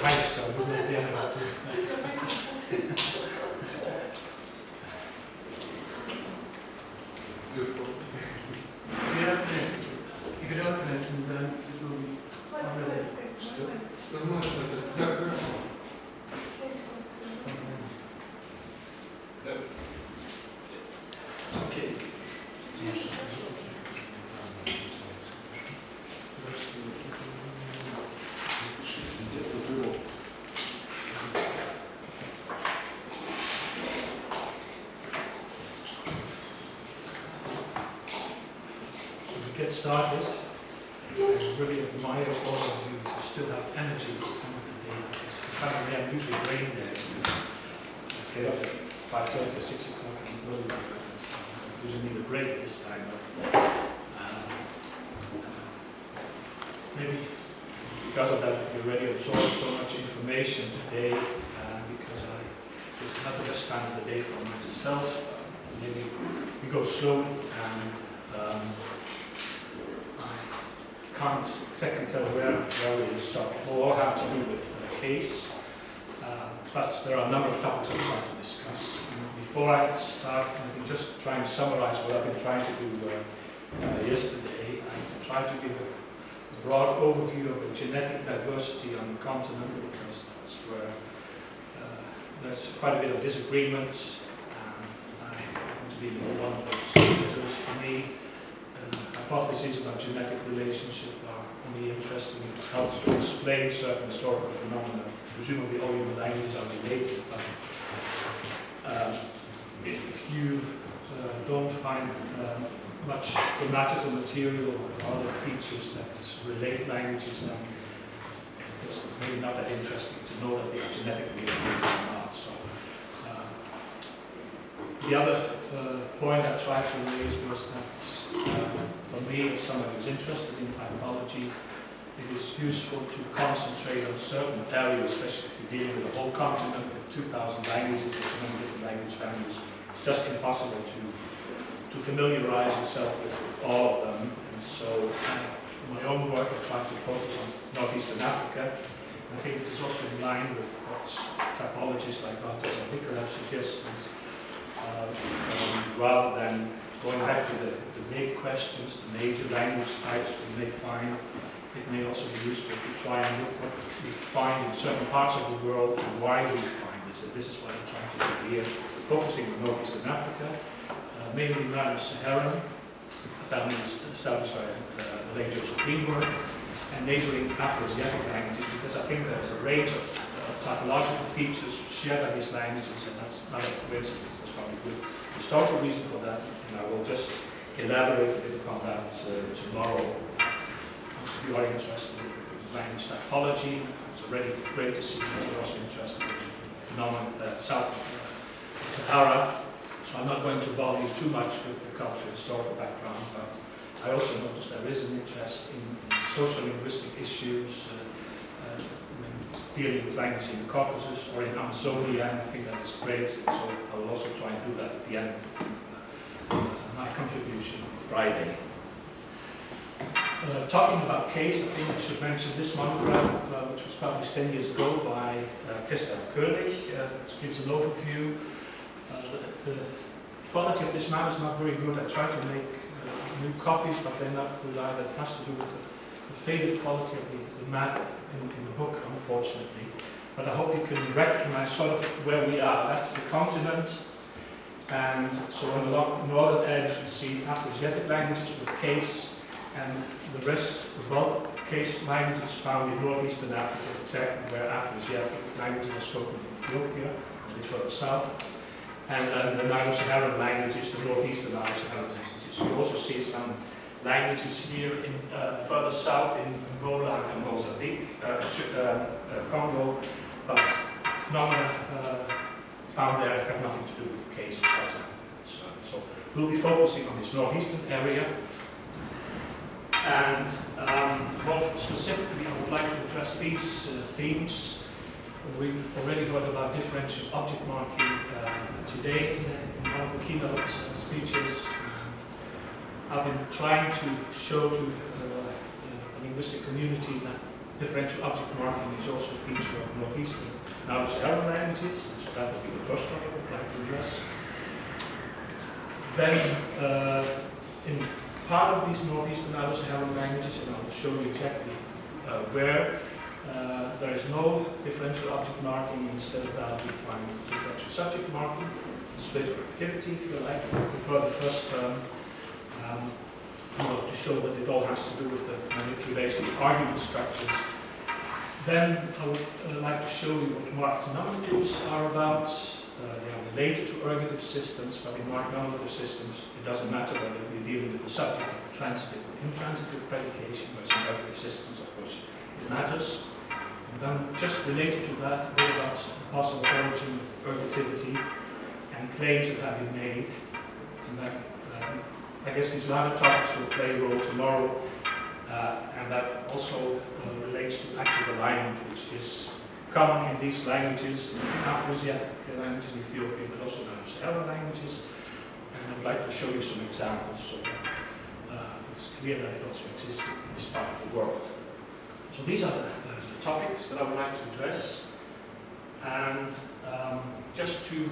height, so I wouldn't dare not do it. Yeah, you could open it and then it will be already still. Okay. Get started. I really admire all of you who still have energy this time of the day. This time of the day I'm usually brain dead. I get up at 5:30 or 6 o'clock and go to bed. I usually need a break this time. But, maybe because of that you already absorbed so much information today, because this is not the best time of the day for myself. Maybe we go slowly and can't exactly tell where we will stop. It will all have to do with the case, but there are a number of topics I'd like to discuss. And before I start, I can just try and summarize what I've been trying to do yesterday. I tried to give a broad overview of the genetic diversity on the continent, because that's where there's quite a bit of disagreement, and I want to be one of those signators. For me, hypotheses about genetic relationship are only interesting if it helps to explain certain historical phenomena. Presumably all human languages are related, but if you don't find much grammatical material or other features that relate languages, then it's really not that interesting to know that they are genetically related or not. So, the other point I tried to raise was that for me, as someone who's interested in typology, it is useful to concentrate on certain areas, especially dealing with the whole continent with 2,000 languages and so many different language families. It's just impossible to familiarize yourself with all of them. And so, in my own work, I try to focus on Northeastern Africa. I think this is also in line with what typologists like Dr. Vicker have suggested. Rather than going back to the big questions, the major language types we may find, it may also be useful to try and look what we find in certain parts of the world and why we find this. And this is what I'm trying to do here, focusing on Northeastern Africa, mainly Sub-Saharan, a family established by the late Joseph Greenberg, and neighboring Afro-Asiatic languages, because I think there's a range of typological features shared by these languages, and that's not a coincidence. There's probably good historical reason for that, and I will just elaborate a bit upon that tomorrow. Most of you are interested in language typology. It's already great to see that you're also interested in the phenomenon sub-Saharan. So I'm not going to bother you too much with the cultural historical background, but I also noticed there is an interest in social linguistic issues, dealing with language in the Caucasus or in Amazonia, and I think that is great. So I will also try and do that at the end of my contribution on Friday. Talking about case, I think I should mention this monograph, which was published 10 years ago by Christa Koenig, which gives an overview. The quality of this map is not very good. I tried to make new copies, but they're not reliable. It has to do with the faded quality of the map in the book, unfortunately. But I hope you can recognize sort of where we are. That's the continent. And so on the northern edge, you see Afro-Asiatic languages with case, and the rest, the bulk case languages found in northeastern Africa, exactly where Afro-Asiatic languages are spoken in Ethiopia, a bit further south. And then the Nilo-Saharan languages, the northeastern Nilo-Saharan languages. You also see some languages here in further south in Angola and Mozambique, Congo, but phenomena found there have got nothing to do with case as far as I'm concerned. So we'll be focusing on this northeastern area. And more specifically, I would like to address these themes. We've already heard about differential object marking today in one of the keynote speeches. And I've been trying to show to the linguistic community that differential object marking is also a feature of Northeastern Sub-Saharan languages, so that will be the first topic I would like to address. Then, in part of these Northeastern Sub-Saharan languages, and I will show you exactly where there is no differential object marking. Instead of that, we find differential subject marking, split activity, if you like, for the first term, in order to show that it all has to do with the manipulation of argument structures. Then I would like to show you what marked nominatives are about. They are related to ergative systems, but in marked nominative systems, it doesn't matter whether we're dealing with the subject of the transitive or intransitive predication, whereas in ergative systems, of course, it matters. And then just related to that, what about the possible origin of ergativity and claims that have been made. And then I guess these latter topics will play a role tomorrow, and that also relates to active alignment, which is common in these languages, in Afro-Asiatic languages in Ethiopia, but also in Sub-Saharan languages. And I would like to show you some examples so that it's clear that it also exists in this part of the world. So these are the topics that I would like to address. And just to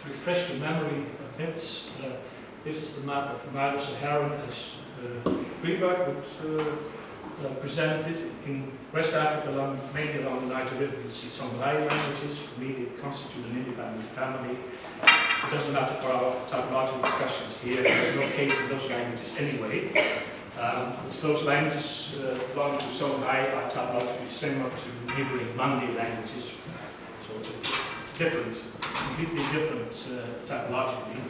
refresh your memory a bit, this is the map of Sub-Saharan as Greenberg would present it. In West Africa, mainly along the Niger River, you see some Mali languages. For me, they constitute an independent family. It doesn't matter for our typological discussions here. There's no case in those languages anyway. Those languages belonging to Songhai are typologically similar to neighboring Mandi languages. So it's different, completely different typologically.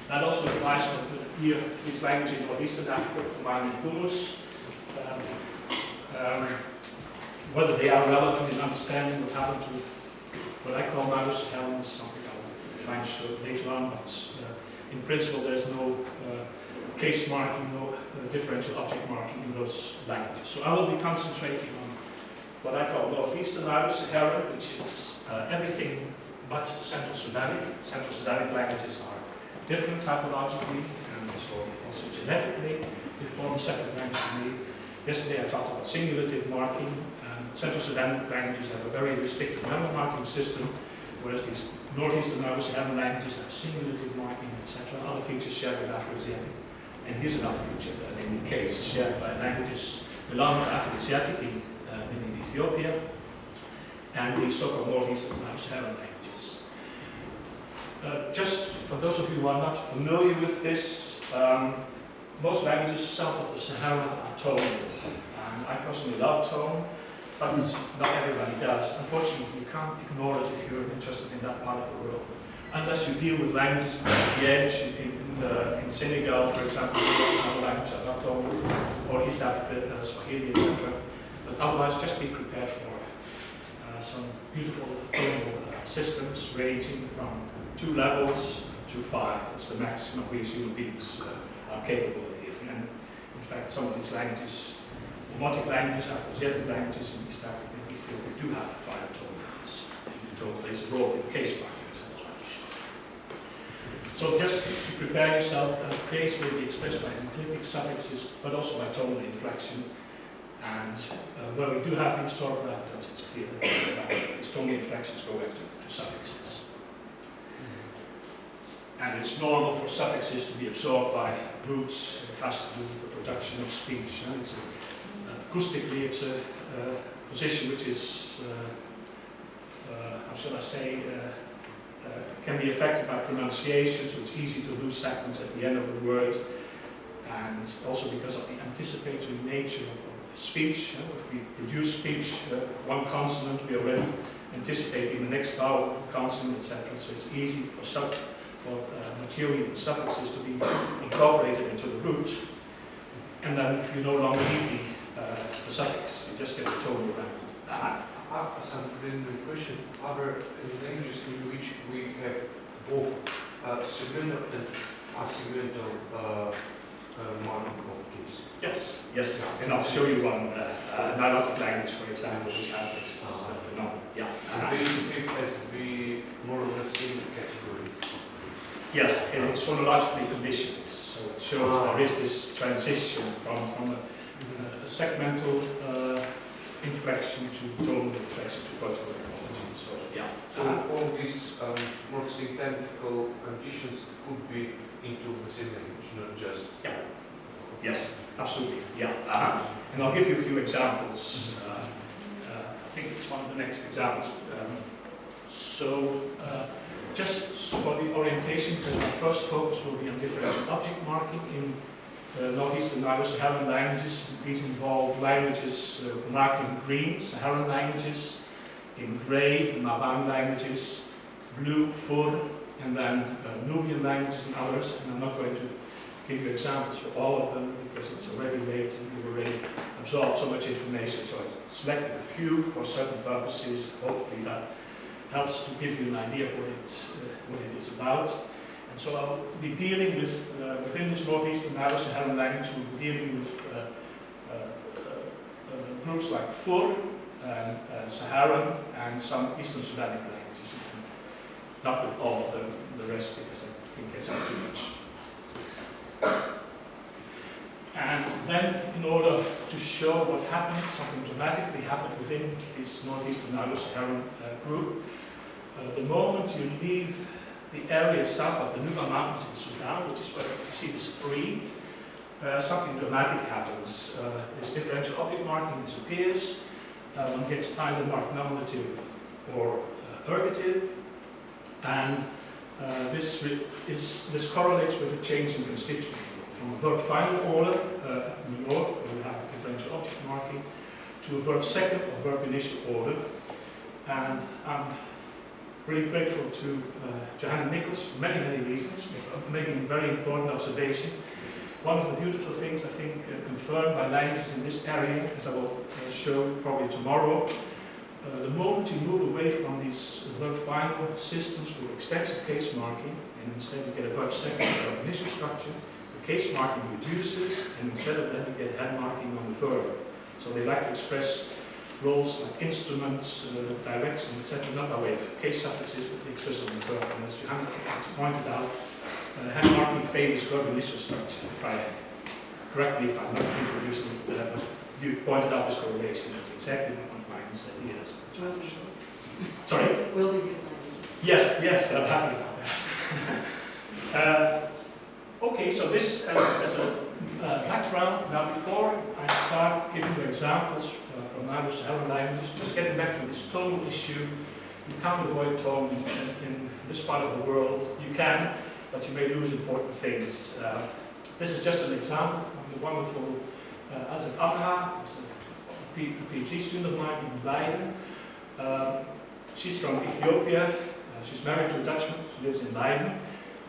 That also applies for these languages in Northeastern Africa, Kumani and Humus. Whether they are relevant in understanding what happened to what I call Sub-Saharan is something I will try and show later on, but in principle there's no case marking, no differential object marking in those languages. So I will be concentrating on what I call Northeastern Sub-Saharan, which is everything but Central Sudanic. Central Sudanic languages are different typologically and so also genetically. They form a separate language to me. Yesterday I talked about singulative marking, and Central Sudan languages have a very restricted number marking system, whereas these Northeastern Sub-Saharan languages have singulative marking, etc. Other features shared with Afro-Asiatic. And here's another feature, namely case shared by languages belonging to Afro-Asiatic in Ethiopia and the so-called Northeastern Sub-Saharan languages. Just for those of you who are not familiar with this, most languages south of the Sahara are tonal. And I personally love tone, but not everybody does. Unfortunately, you can't ignore it if you're interested in that part of the world. Unless you deal with languages at the edge, in Senegal, for example, other languages are not tonal, or East Africa, Swahili, etc. But otherwise, just be prepared for some beautiful tonal systems ranging from 2 levels to 5. It's the maximum we as human beings are capable of. And in fact, some of these languages, Omotic languages, Afro-Asiatic languages in East Africa and Ethiopia do have 5 tones. The tone plays a role in case marking, as I was going to show. So just to prepare yourself, the case will be expressed by enclitic suffixes, but also by tonal inflection. And where we do have these sort of evidence, it's clear that these tonal inflections go back to suffixes. And it's normal for suffixes to be absorbed by roots. It has to do with the production of speech. And it's acoustically, it's a position which is, how shall I say, can be affected by pronunciation, so it's easy to lose segments at the end of the word. And also because of the anticipatory nature of speech. If we produce speech, one consonant, we already anticipating the next vowel, consonant, etc. So it's easy for material suffixes to be incorporated into the root, and then you no longer need the suffix, you just get the tone around. I have some preliminary question. Are there languages in which we have both segmental and asegmental marking of case? Yes, and I'll show you one, Nilotic language, for example, which has this phenomenon. Yeah. Do you think it has to be more or less in the category? Yes, and it's phonologically conditioned, so it shows there is this transition from a segmental inflection to tonal inflection to vertical ecology. So yeah. So all these morphosyntactical conditions could be into the same language, not just. Yeah. Yes, absolutely. Yeah. And I'll give you a few examples. I think it's one of the next examples. Just for the orientation, because my first focus will be on differential object marking in Northeastern Saharan languages. These involve languages marked in green, Saharan languages, in grey, Maban languages, blue, Fur, and then Nubian languages and others. And I'm not going to give you examples for all of them because it's already late and we've already absorbed so much information. So I selected a few for certain purposes. Hopefully that helps to give you an idea of what it is about. And so I'll be dealing with, within this Northeastern Saharan language, we'll be dealing with groups like Fur, Saharan, and some Eastern Sudanic languages. Not with all of them, the rest, because I think it's too much. And then, in order to show what happened, something dramatically happened within this Northeastern Saharan group. The moment you leave the area south of the Nuba Mountains in Sudan, which is where you see this tree, something dramatic happens. This differential object marking disappears. One gets either marked nominative or ergative, and this correlates with a change in constituent. From a verb final order, in the north, where we have a differential object marking, to a verb second or verb initial order. And I'm really grateful to Johanna Nichols for many, many reasons, for making very important observations. One of the beautiful things, I think, confirmed by languages in this area, as I will show probably tomorrow, the moment you move away from these verb final systems with extensive case marking, and instead you get a verb second or verb initial structure, the case marking reduces, and instead of that you get head marking on the verb. So they like to express roles like instruments, direction, etc., not by way of case suffixes, but they express on the verb. And as Johanna pointed out, head marking favors verb initial structure. Correct me if I'm not reproducing it, but you pointed out this correlation. That's exactly what my clients said. Yes. Sorry? Will be good. Yes, I'm happy about that. Okay, so this as a background. Now, before I start giving you examples from Saharan languages, just getting back to this tonal issue, you can't avoid tone in this part of the world. You can, but you may lose important things. This is just an example of the wonderful Azad Abha, a PhD student of mine in Leiden. She's from Ethiopia. She's married to a Dutchman. She lives in Leiden.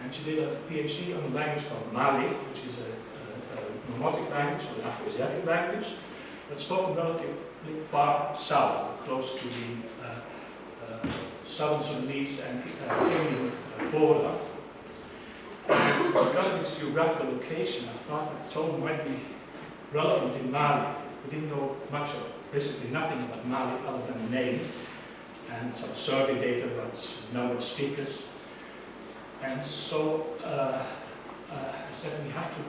And she did a PhD on a language called Mali, which is a Nominative language, or an Afro-Asiatic language, that's spoken relatively far south, close to the southern Sudanese and Kenyan border. And because of its geographical location, I thought that tone might be relevant in Mali. We didn't know much, or basically nothing about Mali other than the name and some survey data about number of speakers. And so I said we have to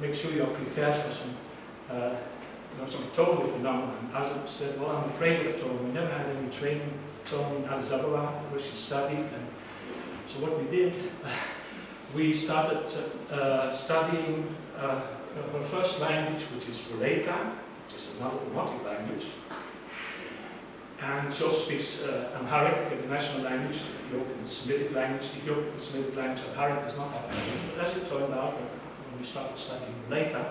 make sure you're prepared for some tonal phenomena. And Azab said, well, I'm afraid of tone. We never had any training in tone in Addis Ababa, where she studied. And so what we did, we started studying her first language, which is Voleta, which is another Nominative language. And she also speaks Amharic, the national language, Ethiopian Semitic language. Ethiopian Semitic language, Amharic does not have any. But as it turned out, when we started studying later,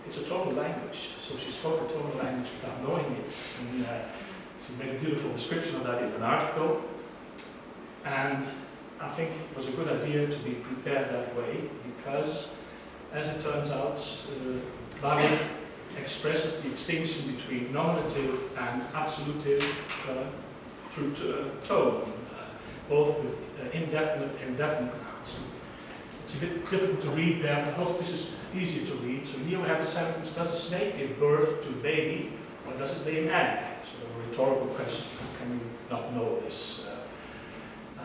it's a tonal language. So she spoke a tonal language without knowing it. And she made a beautiful description of that in an article. And I think it was a good idea to be prepared that way, because, as it turns out, Mali expresses the distinction between nominative and absolutive through tone, both with indefinite and definite nouns. It's a bit difficult to read there, but I hope this is easier to read. So here we have a sentence: does a snake give birth to a baby, or does it lay an egg? So a rhetorical question: how can you not know this?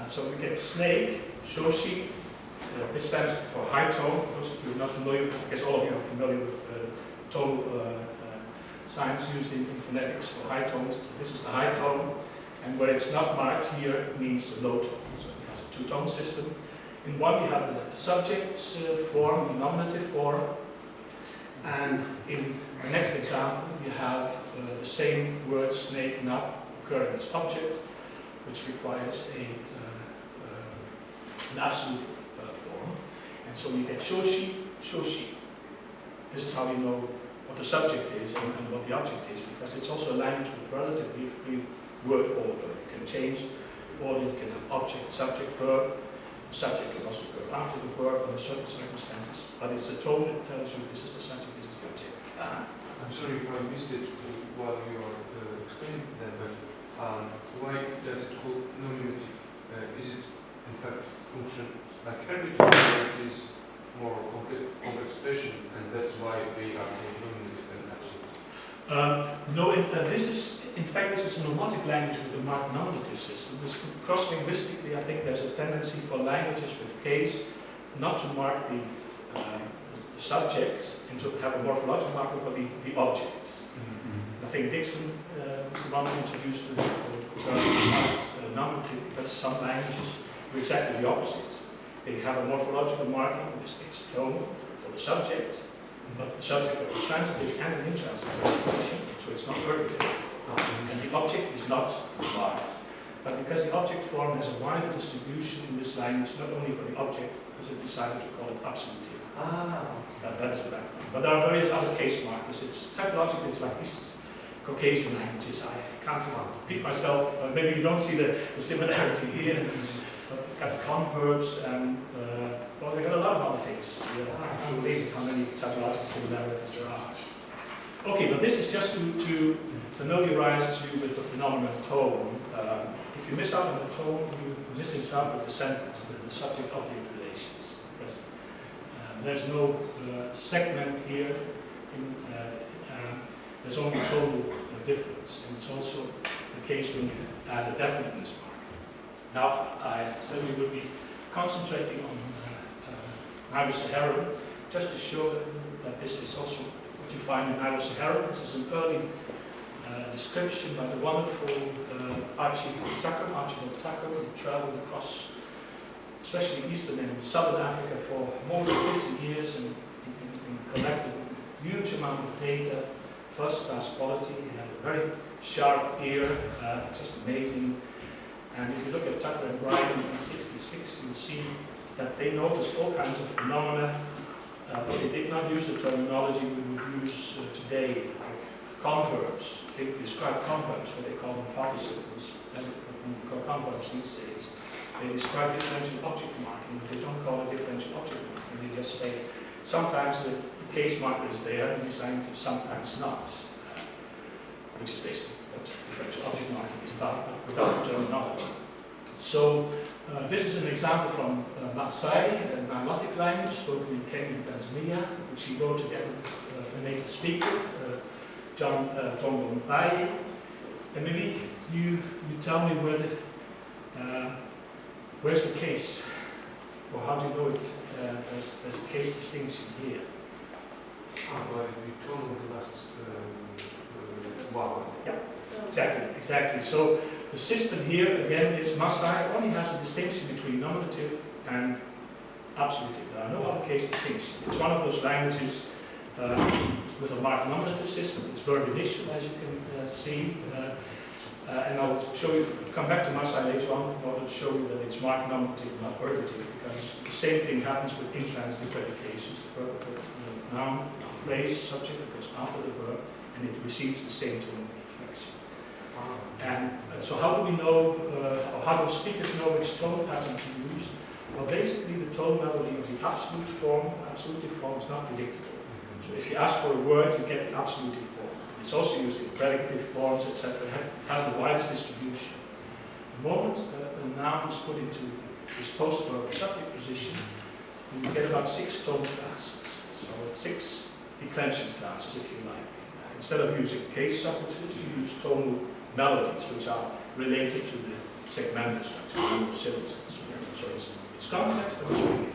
So we get snake, shoshi. This stands for high tone. For those of you who are not familiar, I guess all of you are familiar with tonal signs used in phonetics for high tones. This is the high tone, and where it's not marked here, it means the low tone. So it has a two-tone system. In one, you have the subject form, the nominative form, and in the next example, you have the same word snake now occurring as object, which requires an absolute form. And so you get shoshi, shoshi. This is how you know what the subject is and what the object is, because it's also a language with relatively free word order. You can change order, you can have object, subject, verb. The subject can also go after the verb under certain circumstances, but it's the tone that tells you this is the subject, this is the object. I'm sorry if I missed it while you are explaining that, but why does it call nominative? Is it in fact function like ergativity, it is more complex expression, and that's why they are called nominative and absolute? No, this is a nomotic language with a marked nominative system. Cross-linguistically, I think there's a tendency for languages with case not to mark the subject and to have a morphological marker for the object. I think Dixon was the one who introduced the term nominative, because some languages do exactly the opposite. They have a morphological marking, in this case tone, for the subject, but the subject of the transitive and the intransitive is so it's not ergative. And the object is not marked. But because the object form has a wider distribution in this language, not only for the object, because it decided to call it absolute. That is the background. But there are various other case markers. It's typological, it's like these Caucasian languages. I can't repeat myself. Maybe you don't see the similarity here. But we've got converbs and well, we've got a lot of other things. I'm amazed how many typological similarities there are. Okay, but this is just to familiarize you with the phenomenon tone. If you miss out on the tone, you misinterpret the sentence, the subject-object relations. Because there's no segment here. There's only total difference. And it's also the case when you add a definiteness mark. Now, I said we would be concentrating on Saharan, just to show that this is also what you find in Saharan. This is an early description by the wonderful Archibald Tucker, who traveled across, especially eastern and southern Africa, for more than 50 years and collected a huge amount of data, first-class quality. He had a very sharp ear, just amazing. And if you look at Tucker and Bryan in 1966, you'll see that they noticed all kinds of phenomena, but they did not use the terminology we would use today, like converbs. They describe converbs, what they call them participles, and what we call converbs these days. They describe differential object marking, but they don't call it differential object marking. They just say sometimes the case marker is there in these languages, sometimes not, which is basically what differential object marking is about, but without the terminology. So this is an example from Maasai, a Nilotic language spoken in Kenya and Tanzania, which he wrote together with a native speaker, John Mbai. And maybe you tell me where's the case, or how do you know it? There's a case distinction here. Well, we told them the last wow. Yeah, exactly. So the system here again is Maasai only has a distinction between nominative and absolutive. There are no other case distinctions. It's one of those languages with a marked nominative system. It's verb initial, as you can see. And I'll show you, come back to Maasai later on, in order to show you that it's marked nominative, not ergative, because the same thing happens with intransitive predications. The verb, the noun, phrase, subject that goes after the verb, and it receives the same tone of inflection. And so how do we know, or how do speakers know which tone pattern to use? Well, basically the tone melody of the absolute form, absolutive form is not predictable. So if you ask for a word, you get the absolutive form. It's also used in predicative forms, etc. It has the widest distribution. The moment a noun is put into this post-verb subject position, you get about 6 tone classes. So 6 declension classes, if you like. Instead of using case suffixes, you use tonal melodies, which are related to the segmental structure, number of syllables. So it's complex, but it's really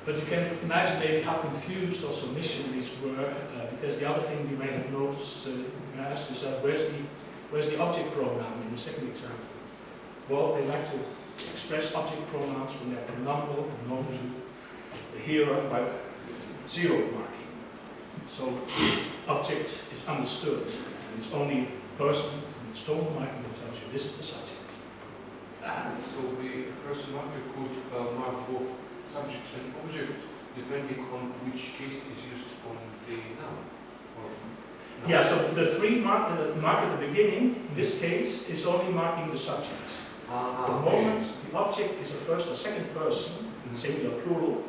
But you can imagine maybe how confused also missionaries were, because the other thing you may have noticed, you may ask yourself, where's the object pronoun in the second example? Well, they like to express object pronouns when they're pronominal and known to the hearer by zero marking. So the object is understood, and it's only person, and it's tone marking that tells you this is the subject. So the person could mark both subject and object depending on which case is used on the noun. Yeah, so the three mark at the beginning, in this case, is only marking the subject. The moment the object is a first or second person, singular, plural,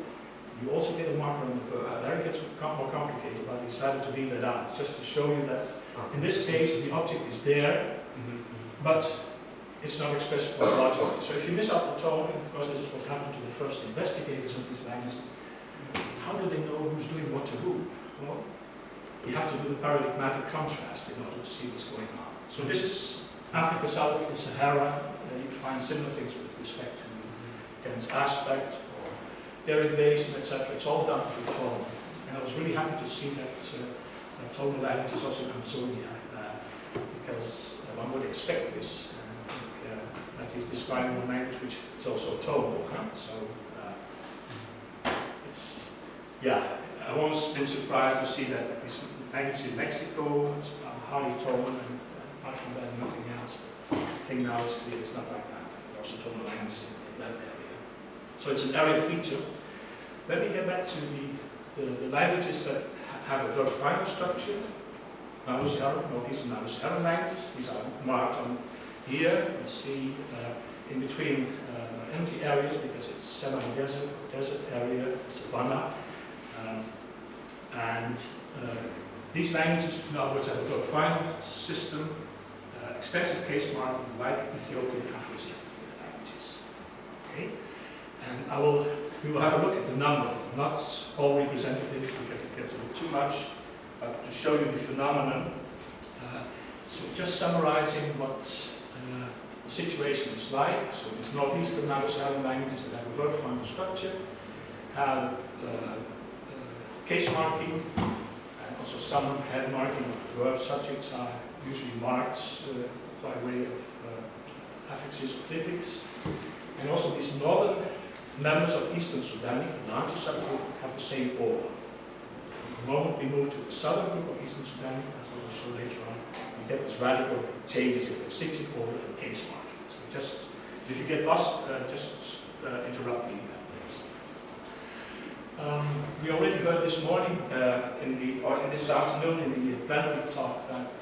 you also get a marker on the verb. There it gets more complicated, but I decided to leave that out, just to show you that in this case the object is there, but it's not expressed phonologically. So if you miss out the tone, and of course this is what happened to the first investigators of these languages, how do they know who's doing what to who? Well, you have to do the paradigmatic contrast in order to see what's going on. So this is Africa, South of Sahara. You find similar things with respect to tense aspect or derivation, etc. It's all done through tone. And I was really happy to see that tonal language is also Amazonian, because one would expect this. That is describing a language which is also tonal. Huh? So it's, yeah, I've always been surprised to see that this language in Mexico is highly tonal, and apart from that, nothing else. But I think now it's clear it's not like that. There are also tonal languages in that area. So it's an area feature. Let me get back to the languages that have a verb final structure. Sub-Saharan, Northeast and sub-Saharan languages. These are marked on here. You see in between empty areas because it's semi-desert, desert area, savanna. And these languages, in other words, have a verb final system, extensive case marking like Ethiopian Afro-Asiatic languages. Okay? And we will have a look at the number, not all representatives because it gets a bit too much, but to show you the phenomenon. So just summarizing what the situation is like. So these northeastern sub-Saharan languages that have a verb final structure have case marking, and also some head marking of verb subjects are usually marked by way of affixes or clitics. And also these northern members of Eastern Sudanic, the larger subgroup, have the same order. The moment we move to the southern group of Eastern Sudanic, as I will show later on, we get these radical changes in constituent order and case marking. So just, if you get lost, just interrupt me. We already heard this morning, or in this afternoon in the plenary talk, that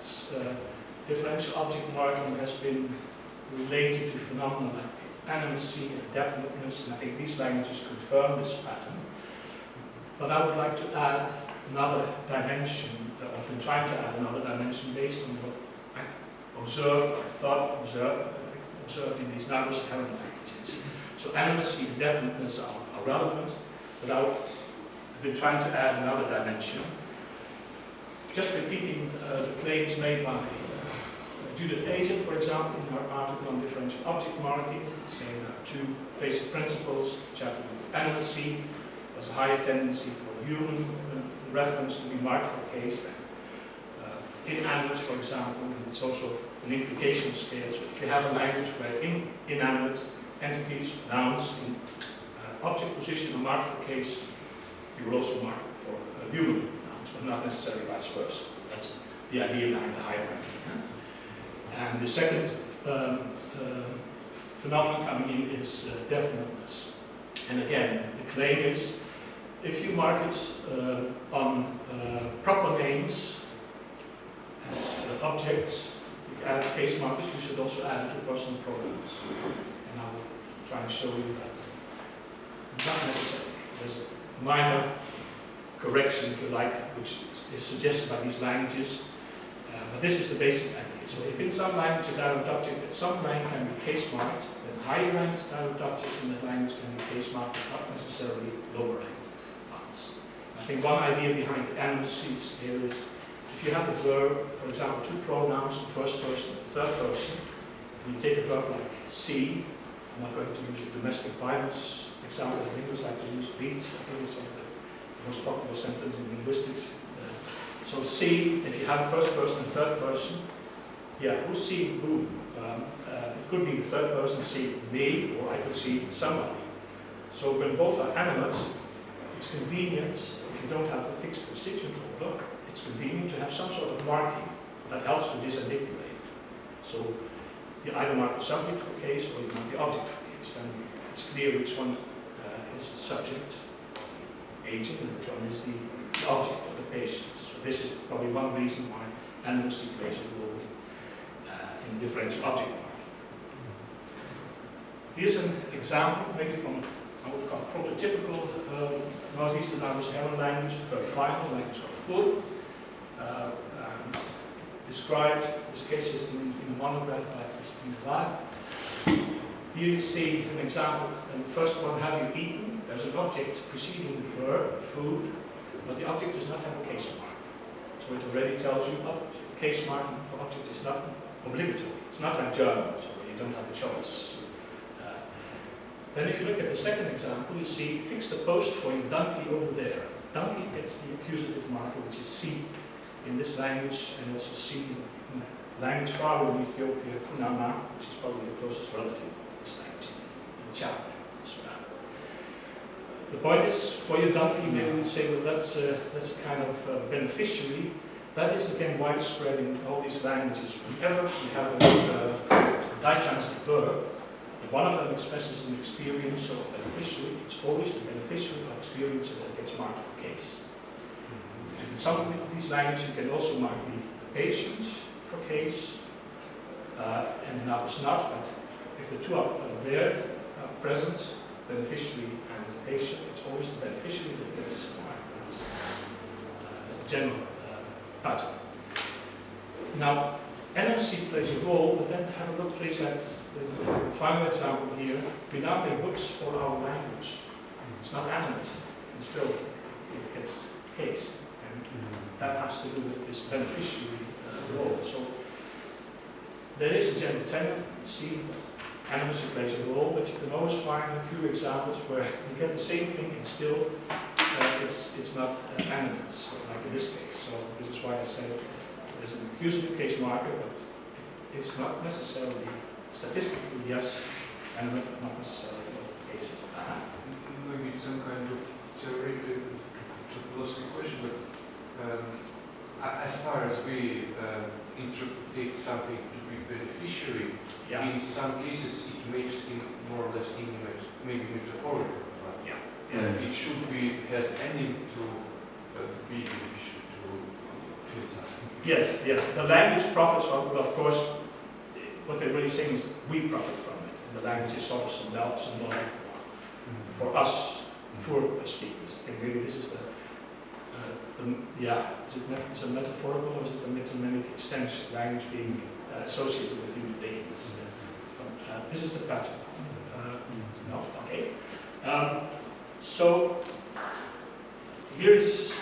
differential object marking has been related to phenomena like animacy and definiteness, and I think these languages confirm this pattern. But I would like to add another dimension, I've been trying to add another dimension based on what I observed in these sub-Saharan languages. So animacy and definiteness are relevant, but I've been trying to add another dimension. Just repeating the claims made by Judith Asian, for example, in her article on differential object marking, saying there are two basic principles which have to do with animacy. There's a higher tendency for human reference to be marked for case than inanimate, for example, in the social and implication scale. So if you have a language where inanimate entities, nouns, in object position are marked for case, you will also mark for human nouns, but not necessarily vice versa. That's the idea behind the hierarchy. And the second phenomenon coming in is definiteness. And again, the claim is, if you mark it on proper names as objects, you add case markers, you should also add it to personal pronouns. And I will try and show you that. Not necessarily. There's a minor correction, if you like, which is suggested by these languages. But this is the basic idea. So if in some language a direct object at some rank can be case marked, then higher ranked direct objects in that language can be case marked, but not necessarily lower ranked ones. I think one idea behind the animacy scale is if you have a verb, for example, two pronouns, the first person and the third person, and you take a verb like see, I'm not going to use the domestic violence example that English like to use, reads. I think it's the most popular sentence in linguistics. So see, if you have first person and third person, yeah, who's seeing who? It could be the third person seeing me, or I could see somebody. So when both are animate, it's convenient, if you don't have a fixed constituent order, it's convenient to have some sort of marking that helps to disambiguate. So you either mark the subject for case or you mark the object for case. Then it's clear which one is the subject, agent, and which one is the object or the patient. So this is probably one reason why animacy plays a role in differential object marking. Here's an example, maybe from what we call prototypical Northeastern Sub-Saharan language, very final language of Fur. Described this case system in a monograph by Dimmendaal. Here you see an example. And the first one, have you eaten? There's an object preceding the verb, food, but the object does not have a case mark. So it already tells you case marking for object is not obligatory. It's not like German, so you don't have a choice. Then if you look at the second example, you see fix the post for your donkey over there. Donkey gets the accusative marker, which is C in this language, and also C in the language far in Ethiopia, Funama, which is probably the closest relative of this language in Chad. The point is, for your donkey, maybe we say, well, that's a kind of beneficiary. That is again widespread in all these languages. Whenever you have a ditransitive verb, one of them expresses an experience of beneficiary, it's always the beneficiary of experience that gets marked for case. And in some of these languages you can also mark the patient for case, and in others not, but if the two are there, present, beneficiary and patient, it's always the beneficiary that gets marked as a general pattern. Now, NLC plays a role, but then have a look please at the final example here. We now make books for our language. It's not animate, and still it gets cased. And that has to do with this beneficiary role. So there is a general tendency, animacy plays a role, but you can always find a few examples where you get the same thing and still it's not animate, so like in this case. So this is why I say there's an accusative case marker, but it's not necessarily statistically, yes, and not necessarily in all cases. Maybe it's some kind of philosophy question, but as far as we interpret something to be beneficiary, in some cases it makes it more or less intimate, maybe metaphorical. It should be had any to be beneficial to something. Yes, the language profits from, of course, what they're really saying is we profit from it. And the language is sort of symbolic for us, for speakers. I think maybe this is is it metaphorical or is it a metonymic extension, language being associated with human beings? This is the pattern. No, okay. So here is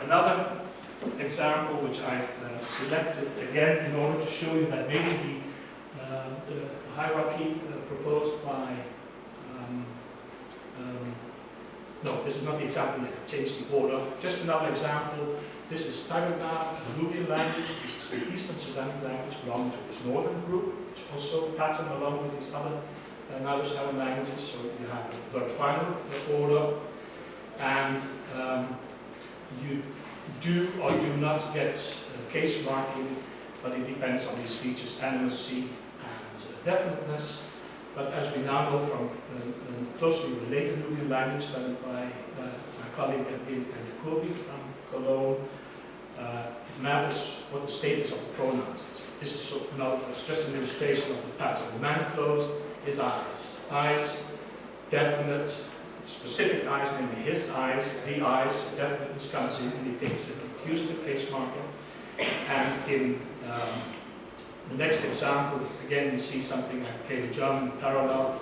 another example which I've selected again in order to show you that maybe the hierarchy proposed by no, this is not the example that changed the order. Just another example. This is Dimmendaal, the Nubian language. This is the Eastern Sudanic language belonging to this northern group, which also pattern along with these other Sub-Saharan languages. So you have a verb final order, and you do or do not get case marking, but it depends on these features, animacy and definiteness. But as we now know from a closely related Nubian language studied by my colleague Bill Yacobi from Cologne, it matters what the status of the pronouns is. This is it's just an illustration of the pattern. The man closed his eyes. Eyes, definite, specific eyes, namely his eyes, the eyes, definiteness comes in and he takes an accusative case marker. And in the next example, again, you see something like the German parallel.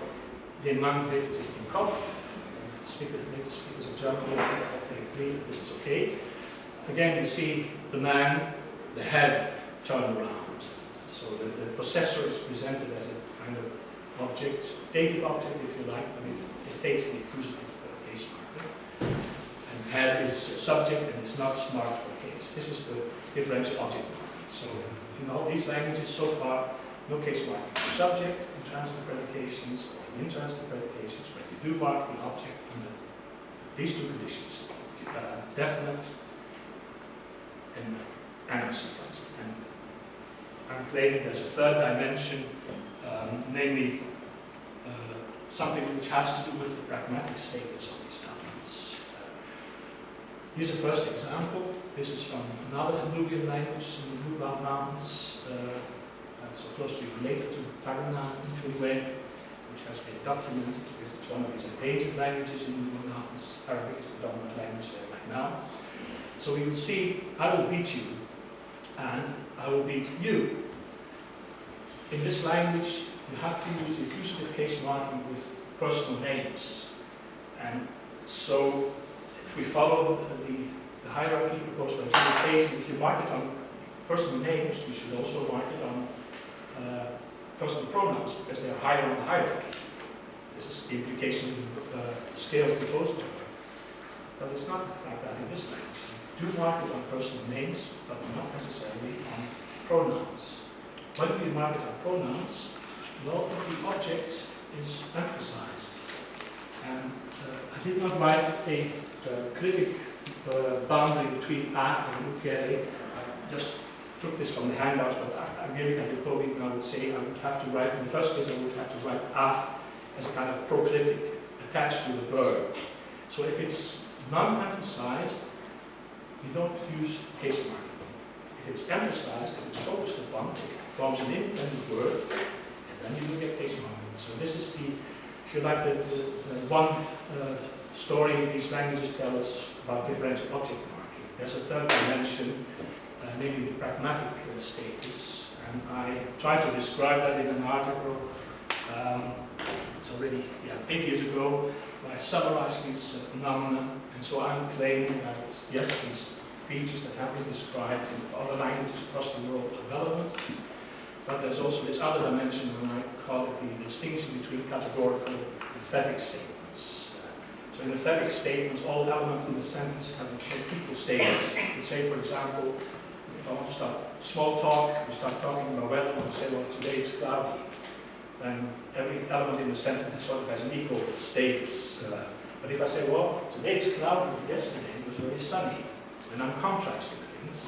Den Mann dreht sich den Kopf. Native speakers of German, they agree that this is okay. Again, you see the man, the head turn around. So the possessor is presented as a kind of object, dative object if you like, but it takes the accusative case marker. And had is subject and is not marked for case. This is the differential object marking. So in all these languages so far, no case marking for subject, intransitive predications, or intransitive predications, but you do mark the object under these two conditions, definite and animal sequence. And I'm claiming there's a third dimension, namely something which has to do with the pragmatic status of these elements. Here's a first example. This is from another Nubian language in the Dimmendaal Mountains, so closely related to Tagalog in Chulwe, which has been documented because it's one of these endangered languages in the Nubian Mountains. Arabic is the dominant language there right now. So we will see, I will beat you, and I will beat you. In this language, you have to use the accusative case marking with personal names. And so, if we follow the hierarchy proposed by Julius Hayes, if you mark it on personal names, you should also mark it on personal pronouns, because they are higher on the hierarchy. This is the implication of the scale proposed by her. But it's not like that in this language. You do mark it on personal names, but not necessarily on pronouns. When do you mark it on pronouns? Well, the object is emphasized. And I did not write a critic boundary between a and ukere. I just took this from the handouts, but I really can do coding, and I would say I would have to write, in the first case I would have to write a as a kind of procritic attached to the verb. So if it's non-emphasized, you don't use case marking. If it's emphasized, if it's focused upon, it forms an independent word, and then you will get case marking. So this is the, if you like, the one story these languages tell us about differential object marking. There's a third dimension, namely the pragmatic status, and I tried to describe that in an article. It's already 8 years ago, where I summarized these phenomena, and so I'm claiming that yes, these features that have been described in other languages across the world are relevant, but there's also this other dimension, and I call it the distinction between categorical and emphatic statements. So in emphatic statements, all elements in the sentence have an equal status. You say, for example, if I want to start small talk, we start talking about weather, and we say, well, today it's cloudy. Then every element in the sentence sort of has an equal status. But if I say, well, today it's cloudy, but yesterday it was very sunny, then I'm contrasting things.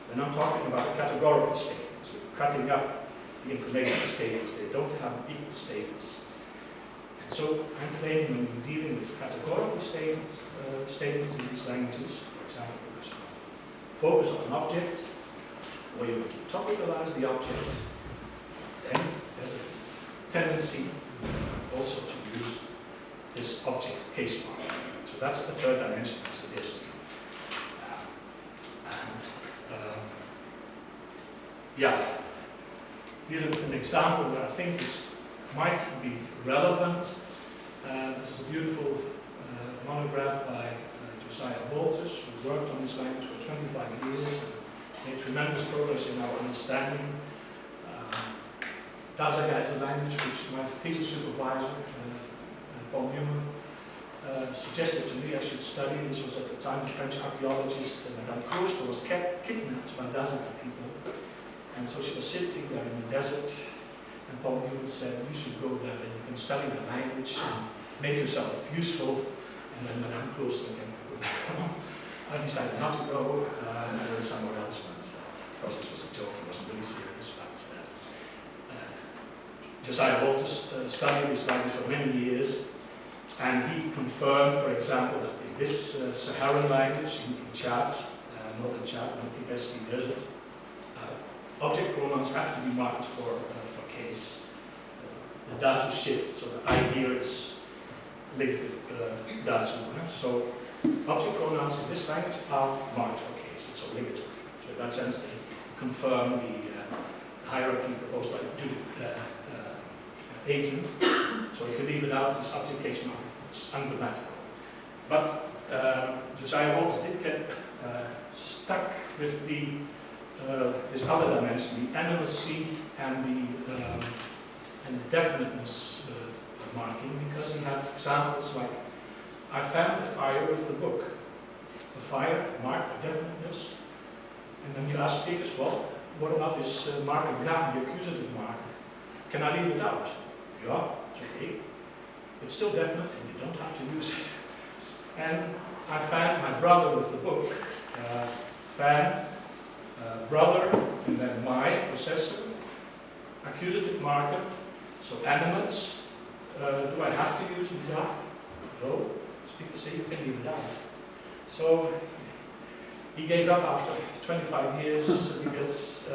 Then I'm talking about a categorical statement. So cutting up the information status. They don't have an equal status. And so I'm claiming when you're dealing with categorical statements in these languages, for example, focus on an object, or you want to topicalize the object, then there's a tendency also to use this object case mark. So that's the third dimension, that's the this. Here's an example where I think this might be relevant. This is a beautiful monograph by Josiah Walters, who worked on this language for 25 years and made tremendous progress in our understanding. Dazaga is a language which my thesis supervisor, Paul Newman, suggested to me I should study. This was at the time the French archaeologist Madame Costa was kidnapped by Dazaga people. And so she was sitting there in the desert, and Paul Newman said, you should go there and you can study the language and make yourself useful, and then Madame Costa can go back home. I decided not to go, and I went somewhere else, but of course this was a joke, it wasn't really serious. Josiah Walters studied this language for many years, and he confirmed, for example, that in this Saharan language, in Chad, northern Chad, in the Tibesti desert, object pronouns have to be marked for case. The dazu shift, so the I here is linked with dazu. So object pronouns in this language are marked for case, it's obligatory. So in that sense, they confirm the hierarchy proposed by Judith Hazen. So if you leave it out, this object case mark, it's ungrammatical. But Josiah Walters did get stuck with the this other dimension, the animacy and the definiteness marking because he had examples like, I found the fire with the book. The fire marked for definiteness. And then you ask speakers, well, what about this marker glam, the accusative marker? Can I leave it out? Yeah, it's okay. It's still definite and you don't have to use it. And I found my brother with the book. Fan, brother, and then my, possessor, accusative marker. So animals, do I have to use da? No. Speakers say you can leave it out. So he gave up after 25 years because,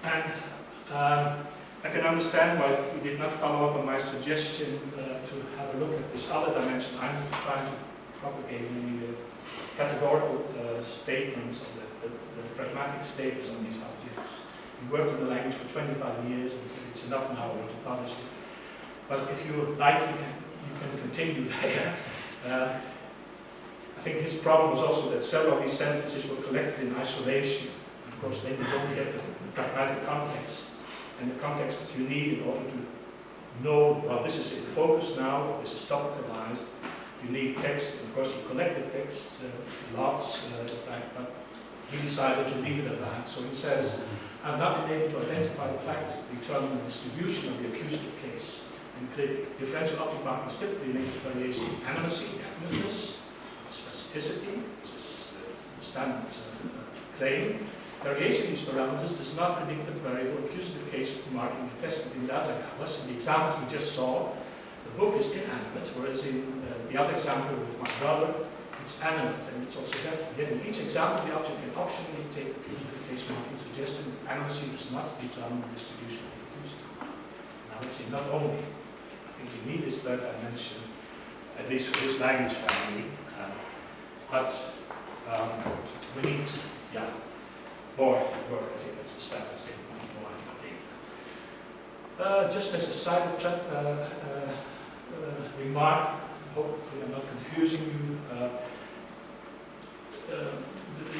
I can understand why he did not follow up on my suggestion to have a look at this other dimension. I'm trying to propagate the categorical statements of the pragmatic status on these objects. He worked in the language for 25 years and said it's enough now, I want to publish it. But if you like, you can continue there. I think his problem was also that several of these sentences were collected in isolation. Of course, then you don't get the pragmatic context and the context that you need in order to know, well, this is in focus now, this is topicalized. You need text. Of course, he collected texts, lots, in fact, but he decided to leave it at that. So he says, I've not been able to identify the factors that determine the distribution of the accusative case and critic. Differential object marking is typically linked to variation in animacy, definiteness, specificity. This is the standard claim. Variation in these parameters does not predict the variable accusative case marking tested in Dazagas. In the examples we just saw, the book is inanimate, whereas in the other example with my brother, it's animate, and it's also definite. Yet in each example, the object can optionally take accusative case marking, suggesting that animacy does not determine the distribution of the accusative. Now, let's see, not only, I think you need this third dimension, at least for this language family, but we need, more work. I think that's the standard statement, more data. Just as a side remark, hopefully I'm not confusing you,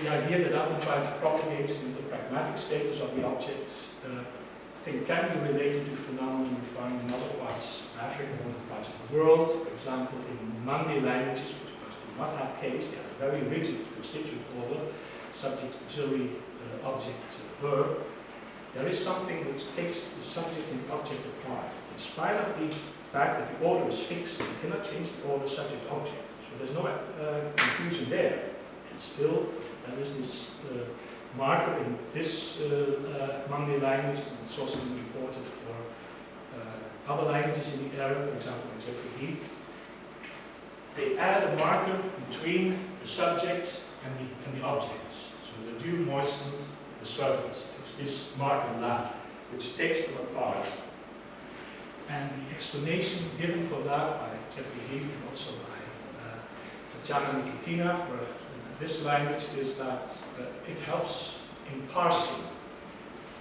the idea that I've been trying to propagate in the pragmatic status of the object, I think can be related to phenomena you find in other parts of Africa, in other parts of the world. For example, in Mandi languages, which of course do not have case, they have a very rigid constituent order, subject, auxiliary, object, verb. There is something which takes the subject and object apart. In spite of the fact that the order is fixed, you cannot change the order subject-object. So there's no confusion there. And still, there is this marker in this Mandi language, and it's also been reported for other languages in the area, for example, in Jeffrey Heath. They add a marker between the subject and the objects. So the dew moistened the surface. It's this marker la, which takes them apart. And the explanation given for that by Jeffrey Heath and also by Tatjana Nikitina for this language is that it helps in parsing.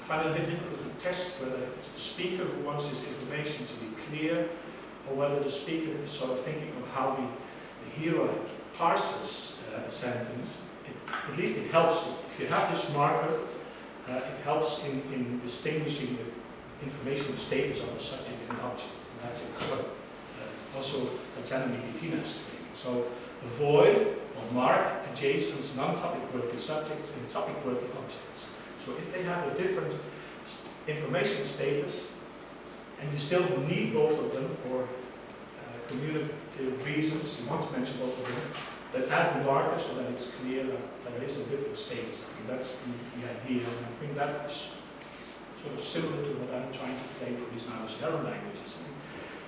I find it a bit difficult to test whether it's the speaker who wants his information to be clear or whether the speaker is sort of thinking of how the hearer parses a sentence. At least it helps you. If you have this marker, it helps in distinguishing the information status of the subject and object. And that's what also Tatjana Nikitina is doing. So avoid or mark adjacent non-topic worthy subjects and topic worthy objects. So if they have a different information status, and you still need both of them for communicative reasons, you want to mention both of them, then add the marker so that it's clear that there is a different status. I think that's the idea, and I think that is sort of similar to what I'm trying to play for these Sub-Saharan languages.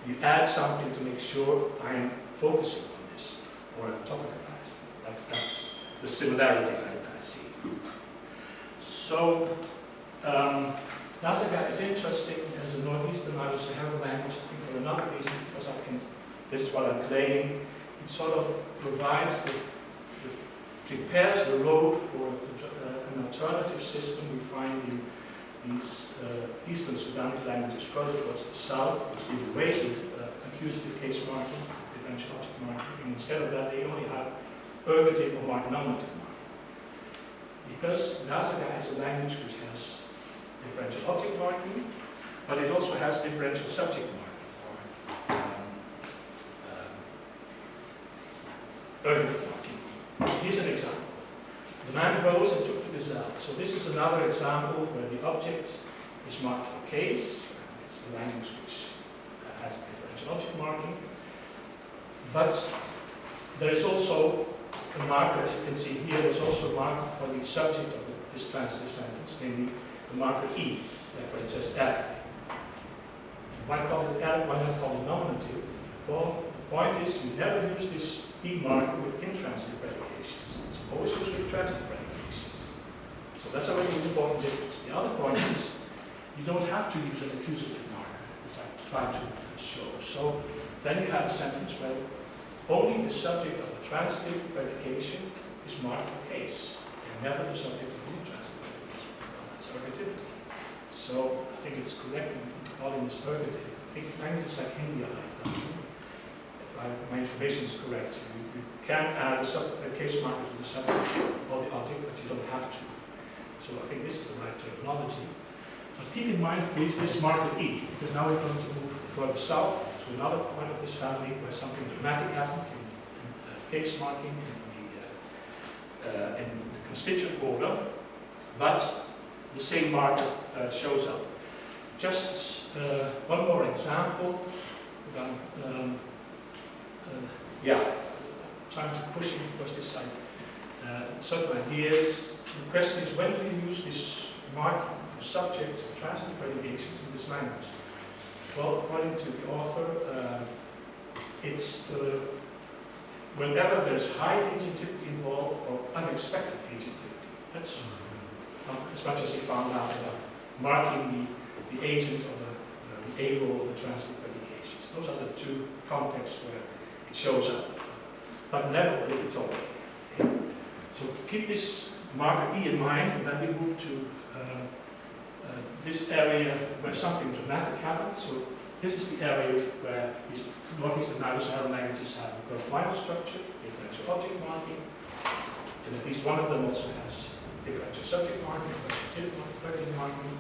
You add something to make sure I'm focusing on this, or I'm topicalizing. That's the similarities I see. So, Dazaga is interesting as a northeastern Sub-Saharan language, I think for another reason, because this is what I'm claiming, it sort of provides prepares the road for an alternative system we find in these Eastern Sudanic languages further towards the south, which deal away with accusative case marking, differential object marking, and instead of that they only have ergative or nominative marking. Because Dazaga is a language which has differential object marking, but it also has differential subject marking. ergative marking. Here's an example. The man rose and took the gazelle. So this is another example where the object is marked for case. It's the language which has differential object marking. But there is also a marker, as you can see here, there's also a marker for the subject of this transitive sentence, namely the marker E. Therefore it says L. Why call it L? Why not call it nominative? Well, the point is you never use this E marker with intransitive predications. It's always used with transitive predications. So that's already an important difference. The other point is you don't have to use an accusative marker, as I tried to show. So then you have a sentence where only the subject of the transitive predication is marked for case, and never the subject of the intransitive predication. Well, that's ergativity. So I think it's correct in calling this ergative. I think languages like Hindi are like that. If my information is correct, you can add a case marker to the subject or the object, but you don't have to. So I think this is the right terminology. But keep in mind, please, this marker E, because now we're going to move further south to another point of this family where something dramatic happened in case marking in the constituent order, but the same marker shows up. Just one more example. Trying to push in first this side. Certain ideas. The question is, when do you use this marking for subject of transitive predications in this language? Well, according to the author, it's whenever there's high agentivity involved or unexpected agentivity. That's as much as he found out about marking the agent or the able of the transitive predications. Those are the two contexts where it shows up, but never will it all. Okay. So keep this marker E in mind, and then we move to this area where something dramatic happens. So this is the area where these Northeastern Sub-Saharan languages have a final structure, differential object marking, and at least one of them also has differential subject marking, ergative marking.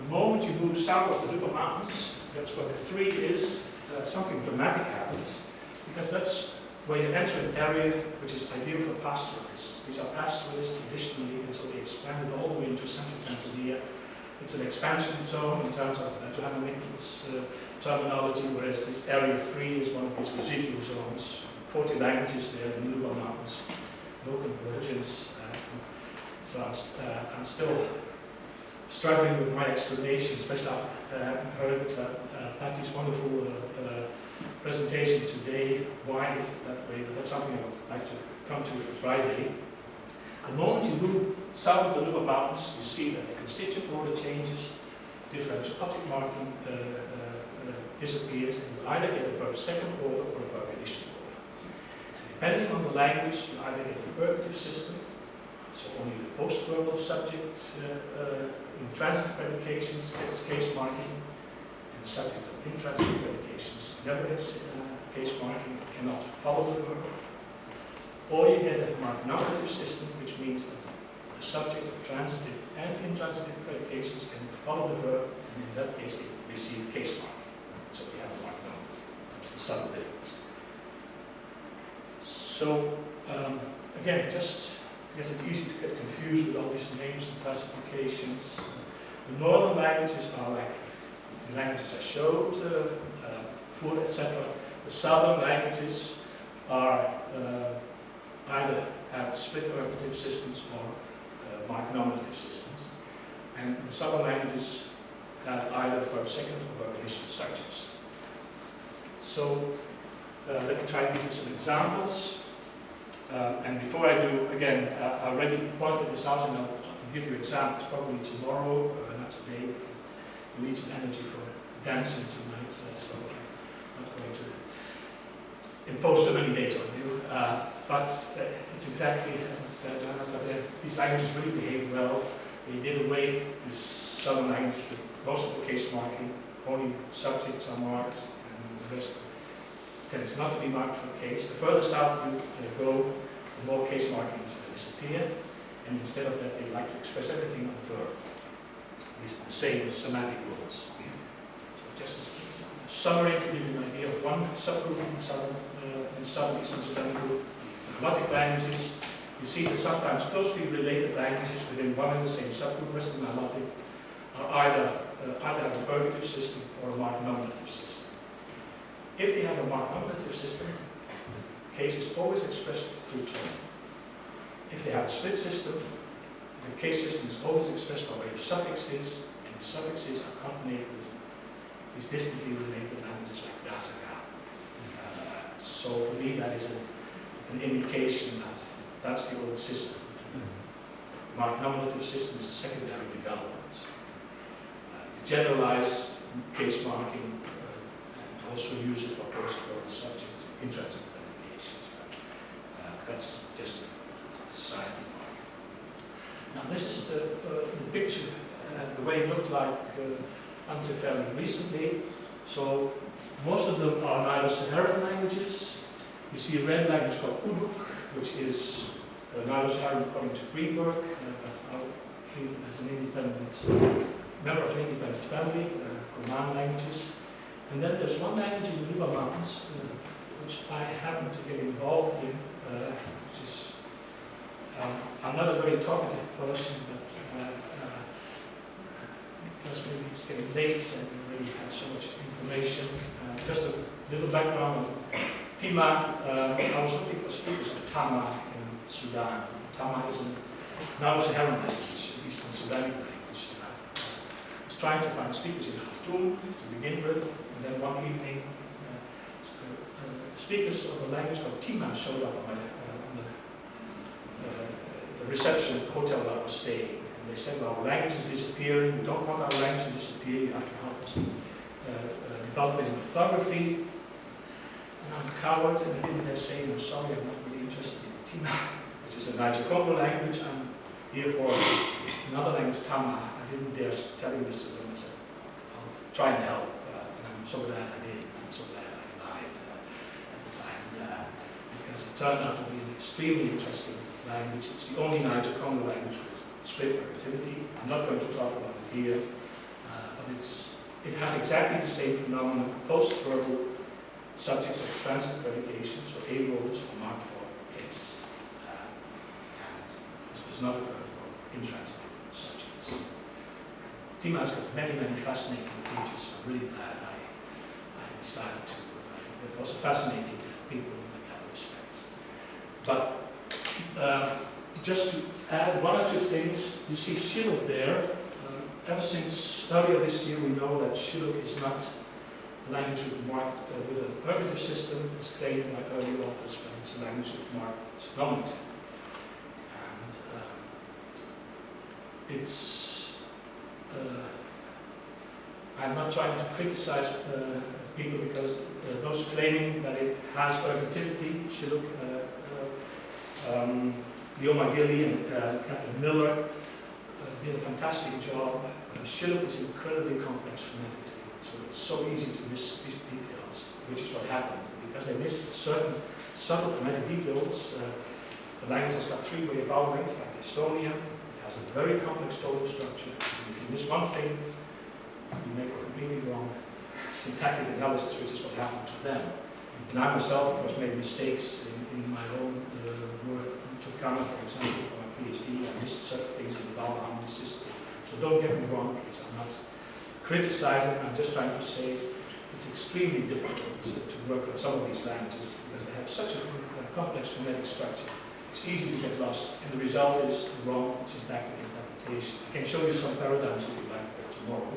The moment you move south of the Lupa Mountains, that's where the 3 is, something dramatic happens, because that's where you enter an area which is ideal for pastoralists. These are pastoralists traditionally, and so they expanded all the way into central Tanzania. It's an expansion zone in terms of Johanna Nichol's terminology, whereas this area 3 is one of these residual zones. 40 languages there in the Luba Mountains, no convergence. So I'm still struggling with my explanation, especially after heard Patty's wonderful presentation today. Why is it that way? But that's something I would like to come to Friday. The moment you move south of the Luba Mountains, you see that the constituent order changes, differential object marking disappears, and you either get a verb second order or a verb initial order. And depending on the language, you either get an ergative system, so only the post-verbal subject in transitive predications gets case marking, and the subject of intransitive predications never gets case marking, cannot follow the verb. Or you get a nominative system, which means that the subject of transitive and intransitive predications can follow the verb, and in that case they receive case marking. So we have a marked nominative. That's the subtle difference. So again, just because it's easy to get confused with all these names and classifications. The northern languages are like the languages I showed, Fur, etc. The southern languages are either have split ergative systems or marked nominative systems. And the southern languages have either verb second or verb initial structures. So let me try to give you some examples. And before I do, again, I already pointed this out, and I'll give you examples probably tomorrow, not today. You need some energy for dancing tonight, so I'm not going to impose too many data on you. But it's exactly as Johanna said, these languages really behave well. They did away with southern language with most of the case marking, only subjects are marked, and the rest tends not to be marked for case. The further south you go, the more case markings disappear, and instead of that, they like to express everything on the verb. These are the same semantic rules. So just a summary to give you an idea of one subgroup in southern Eastern Sudan group, the Melodic languages, you see that sometimes closely related languages within one and the same subgroup, Western Nilotic, are either have an ergative system or a marked nominative system. If they have a marked nominative system, the case is always expressed through tone. If they have a split system, the case system is always expressed by way of suffixes, and the suffixes are accompanied with these distantly related languages like Dasaka. So for me, that is an indication that that's the old system. Marked nominative system is a secondary development. Generalize case marking and also use it for post-verbal subject intransitive applications. That's just a side remark. Now this is the picture, the way it looked like until fairly recently. So most of them are Nilo-Saharan languages. You see a red language called Uruk, which is Nilo-Saharan according to Greenberg, but I'll treat it as an independent member of an independent family, Roman languages. And then there's one language in the River Mountains, which I happen to get involved in, which is, I'm not a very talkative person, but because maybe it's getting late and we already have so much information. Just a little background on Tima. I was looking for speakers of Tama in Sudan. Tama is a Nilo-Saharan language, Eastern Sudanic language. Trying to find speakers in Khartoum to begin with, and then one evening speakers of a language called Tima showed up on the reception at the hotel that I was staying, and they said, well, our language is disappearing, we don't want our language to disappear, you have to help us developing orthography. And I'm a coward, and I didn't dare say, I'm sorry, I'm not really interested in Tima, which is a Niger-Congo language. I'm here for another language, Tama. I didn't dare telling this to them. I said, I'll try and help. And I'm so glad I did. I'm so glad I lied at the time. Because it turned out to be an extremely interesting language. It's the only Niger-Congo language with split ergativity. I'm not going to talk about it here. But it has exactly the same phenomenon. Post-verbal subjects of transitive predication, so areals are marked for case. And this does not occur for intransitive subjects. Tima has got many, many fascinating features. I'm really glad I decided to. But also fascinating people in many other respects. But just to add one or two things, you see Shilluk there. Ever since earlier this year, we know that Shilluk is not a language with an ergative system. It's claimed by early authors, but it's a language with marked nominative. And I'm not trying to criticize people because those claiming that it has ergativity, Shilluk, Leoma Gilly and Catherine Miller did a fantastic job. Shilluk is incredibly complex phonetically, so it's so easy to miss these details, which is what happened. Because they missed certain subtle phonetic details, the language has got three-way vowel length, like Estonia. It has a very complex tonal structure. And if you miss one thing, you make a completely wrong syntactic analysis, which is what happened to them. And I myself, of course, made mistakes in my own work. Turkana, for example, for my PhD, I missed certain things in the vowel harmony system. So don't get me wrong, because I'm not criticizing, I'm just trying to say it's extremely difficult to work on some of these languages because they have such a complex phonetic structure. It's easy to get lost, and the result is wrong syntactic interpretation. I can show you some paradigms if you like tomorrow,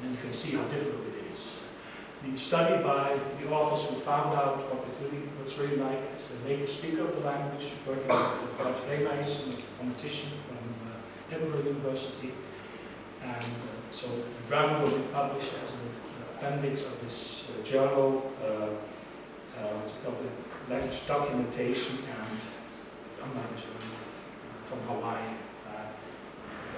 and you can see how difficult it is. The study by the authors who found out what's really like as a native speaker of the language, working with Bart Reijmeijer, a phonetician from Edinburgh University, and so the drama will be published as an appendix of this journal. What's it called? Language documentation and young language from Hawaii. I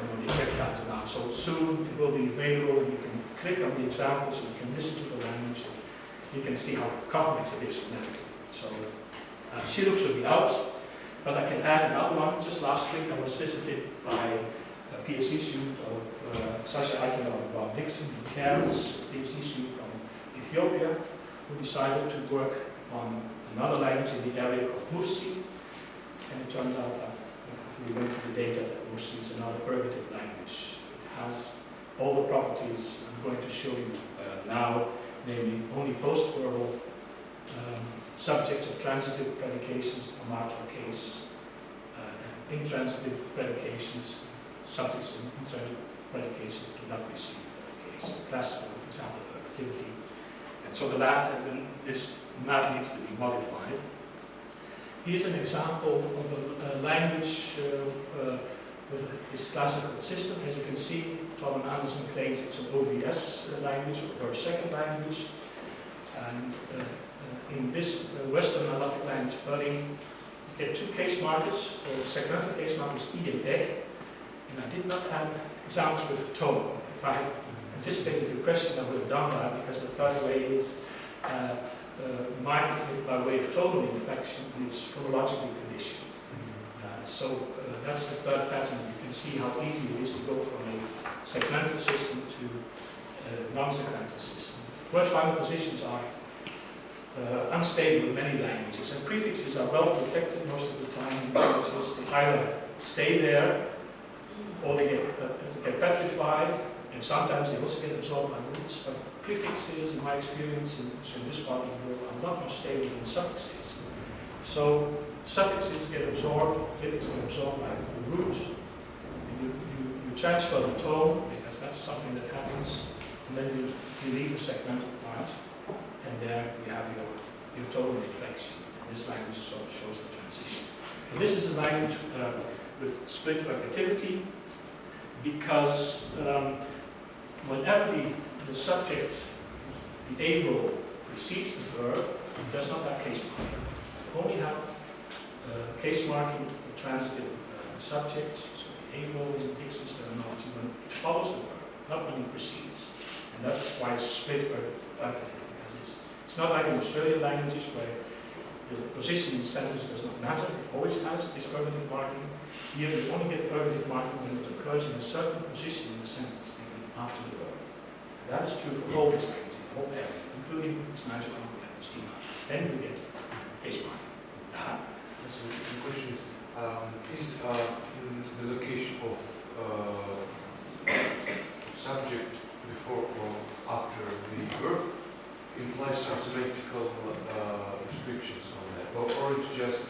don't know the exact title now. So soon it will be available, and you can click on the examples, and you can listen to the language, and you can see how complex it is phonetically. So Shilluk should be out, but I can add another one. Just last week I was visited by a PhD student of Sasha Eichler and Bob Dixon in Cairns, a PhD student from Ethiopia, who decided to work on another language in the area called Mursi, and it turned out that if we went to the data, that Mursi is another ergative language. It has all the properties I'm going to show you now, namely only post-verbal, subjects of transitive predications are marked for case, and intransitive predications, subjects of intransitive predications do not receive case. Classical example of ergativity. And so this map needs to be modified. Here's an example of a language with this classical system. As you can see, Tom and Anderson claims it's an OVS language, or verb second language. And in this Western analytic language spelling, you get two case markers. The segmental case marker is I and E. And I did not have examples with tone. If I had anticipated your question, I would have done that, because the third way is marking it by way of tonal inflection, and it's phonologically conditioned. That's the third pattern. You can see how easy it is to go from a segmental system to a non-segmental system. Word final positions are unstable in many languages, and prefixes are well protected most of the time in languages. They either stay there, or they get petrified, and sometimes they also get absorbed by roots. But prefixes, in my experience in this part of the world, are not more stable than suffixes. So suffixes get absorbed, prefixes get absorbed by the root, and you transfer the tone, because that's something that happens, and then you delete the segmental part, and there you have your tonal inflection. And this language sort of shows the transition. And this is a language with split ergativity, because whenever the subject, the areal, precedes the verb, it does not have case marking. You only have case marking for transitive subjects. So the areal is in Dixon's terminology when it follows the verb, not when it precedes. And that's why it's split ergative, because it's not like in Australian languages where the position in the sentence does not matter. It always has this ergative marking. Here you only get ergative marking when it occurs in a certain position in the sentence, after the verb. That is true for all these languages, the whole area, including this magical language schema. Then we get case marking. So the question is the location of subject before or after the verb implies some semantical restrictions on that, or it's just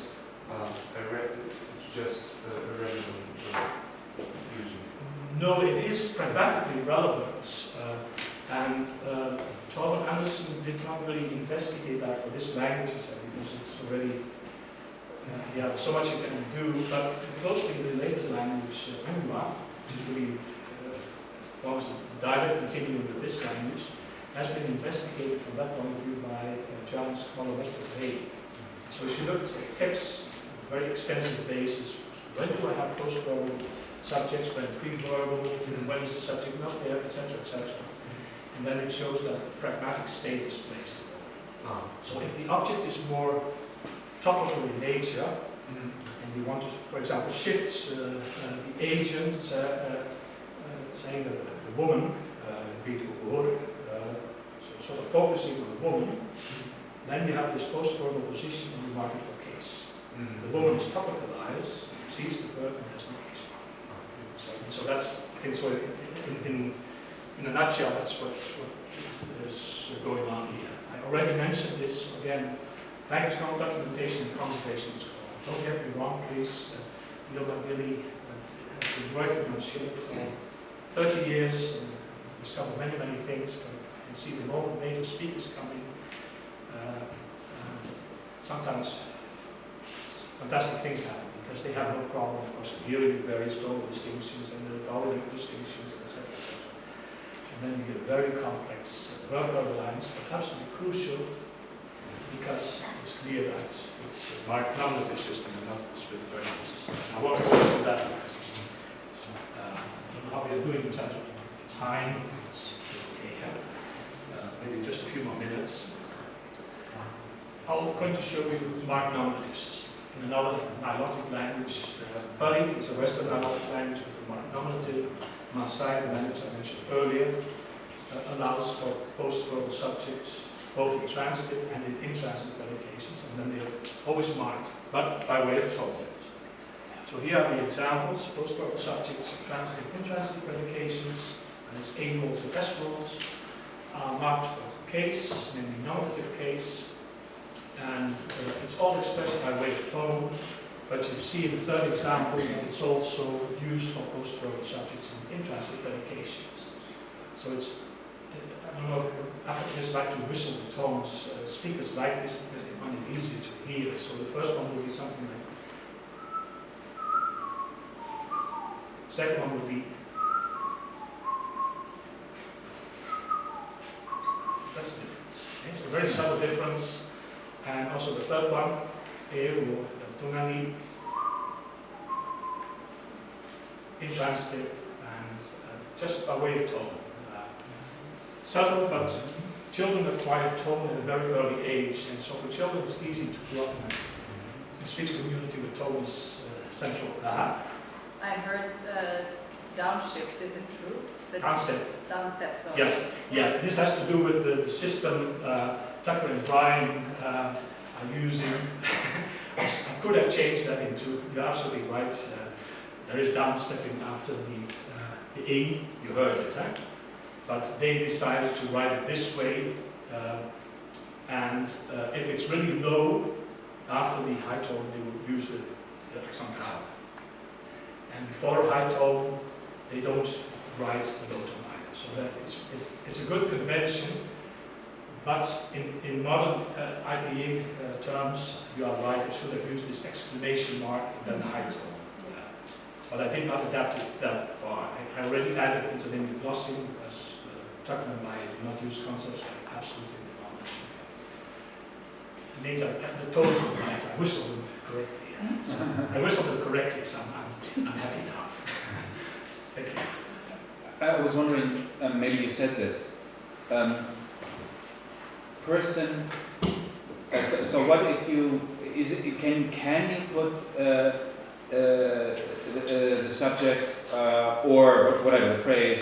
irrelevant using? No, it is pragmatically relevant, and Tom and Anderson did not really investigate that for this language, because it's already, there's so much you can do, but the closely related language, Angua, which is really forms a direct continuum with this language, has been investigated from that point of view by German scholar Hay. So she looked at texts on a very extensive basis. When do I have post-verbal subjects, when pre-verbal, when is the subject not there, etc., etc. And then it shows that pragmatic state is placed. So if the object is more topical in nature, and you want to, for example, shift the agent, saying that the woman, so sort of focusing on the woman, then you have this post-verbal position and you mark it for case. If the woman is topicalized, sees the verb and has no case mark. So that's, I think, so in a nutshell, that's what is going on here. I already mentioned this, again, language documentation and conservation is called. Don't get me wrong, please. Neil McGilly has been working on Schiller for 30 years and discovered many, many things, but you can see the moment native speakers come in, sometimes fantastic things happen, because they have no problem, of course, hearing various tonal distinctions and the vowel distinctions, etc., etc. And then you get very complex verbal lines, but absolutely crucial, because it's clear that it's a marked nominative system and not a split vernative system. I won't go into that because it's how we are doing in terms of time. It's okay. Maybe just a few more minutes. I'm going to show you the marked nominative system in another nilotic language. Pali is a Western nilotic language with a marked nominative. Maasai, the language I mentioned earlier, allows for post-verbal subjects both intransitive and intransitive predications, and then they're always marked, but by way of tone. So here are the examples: post-verbal subjects, transitive, intransitive predications, and its A rules and S rules are marked for case, namely nominative case, and it's all expressed by way of tone. But you see in the third example that it's also used for post-verbal subjects and intransitive predications. So it's, I don't know, Africans like to whistle the tones. Speakers like this because they find it easier to hear. So the first one will be something like, second one would be, that's the difference. Okay? So very subtle difference. And also the third one, areal, Tungani, intransitive, and just by way of tone. Subtle, but children acquire tone at a very early age, and so for children it's easy to plot in speech community where tone is central. I heard downshift, is it true? Downstep. Downstep, sorry. Yes, this has to do with the system Tucker and Brian are using. I could have changed that into, you're absolutely right, there is downstepping after the A, you heard it, huh? But they decided to write it this way, and if it's really low, after the high tone, they would use the accent grave. And before a high tone, they don't write the low tone either. So that it's a good convention. But in modern IPA terms, you are right, I should have used this exclamation mark and then the high tone. But I did not adapt it that far. I already added interlinear glossing because Tucker and I do not use concepts like absolute and relative. It means the tones are right, I whistled them correctly. I whistled them correctly, so I'm happy now. Thank you. I was wondering, maybe you said this. Person. So what if you can you put the subject or whatever the phrase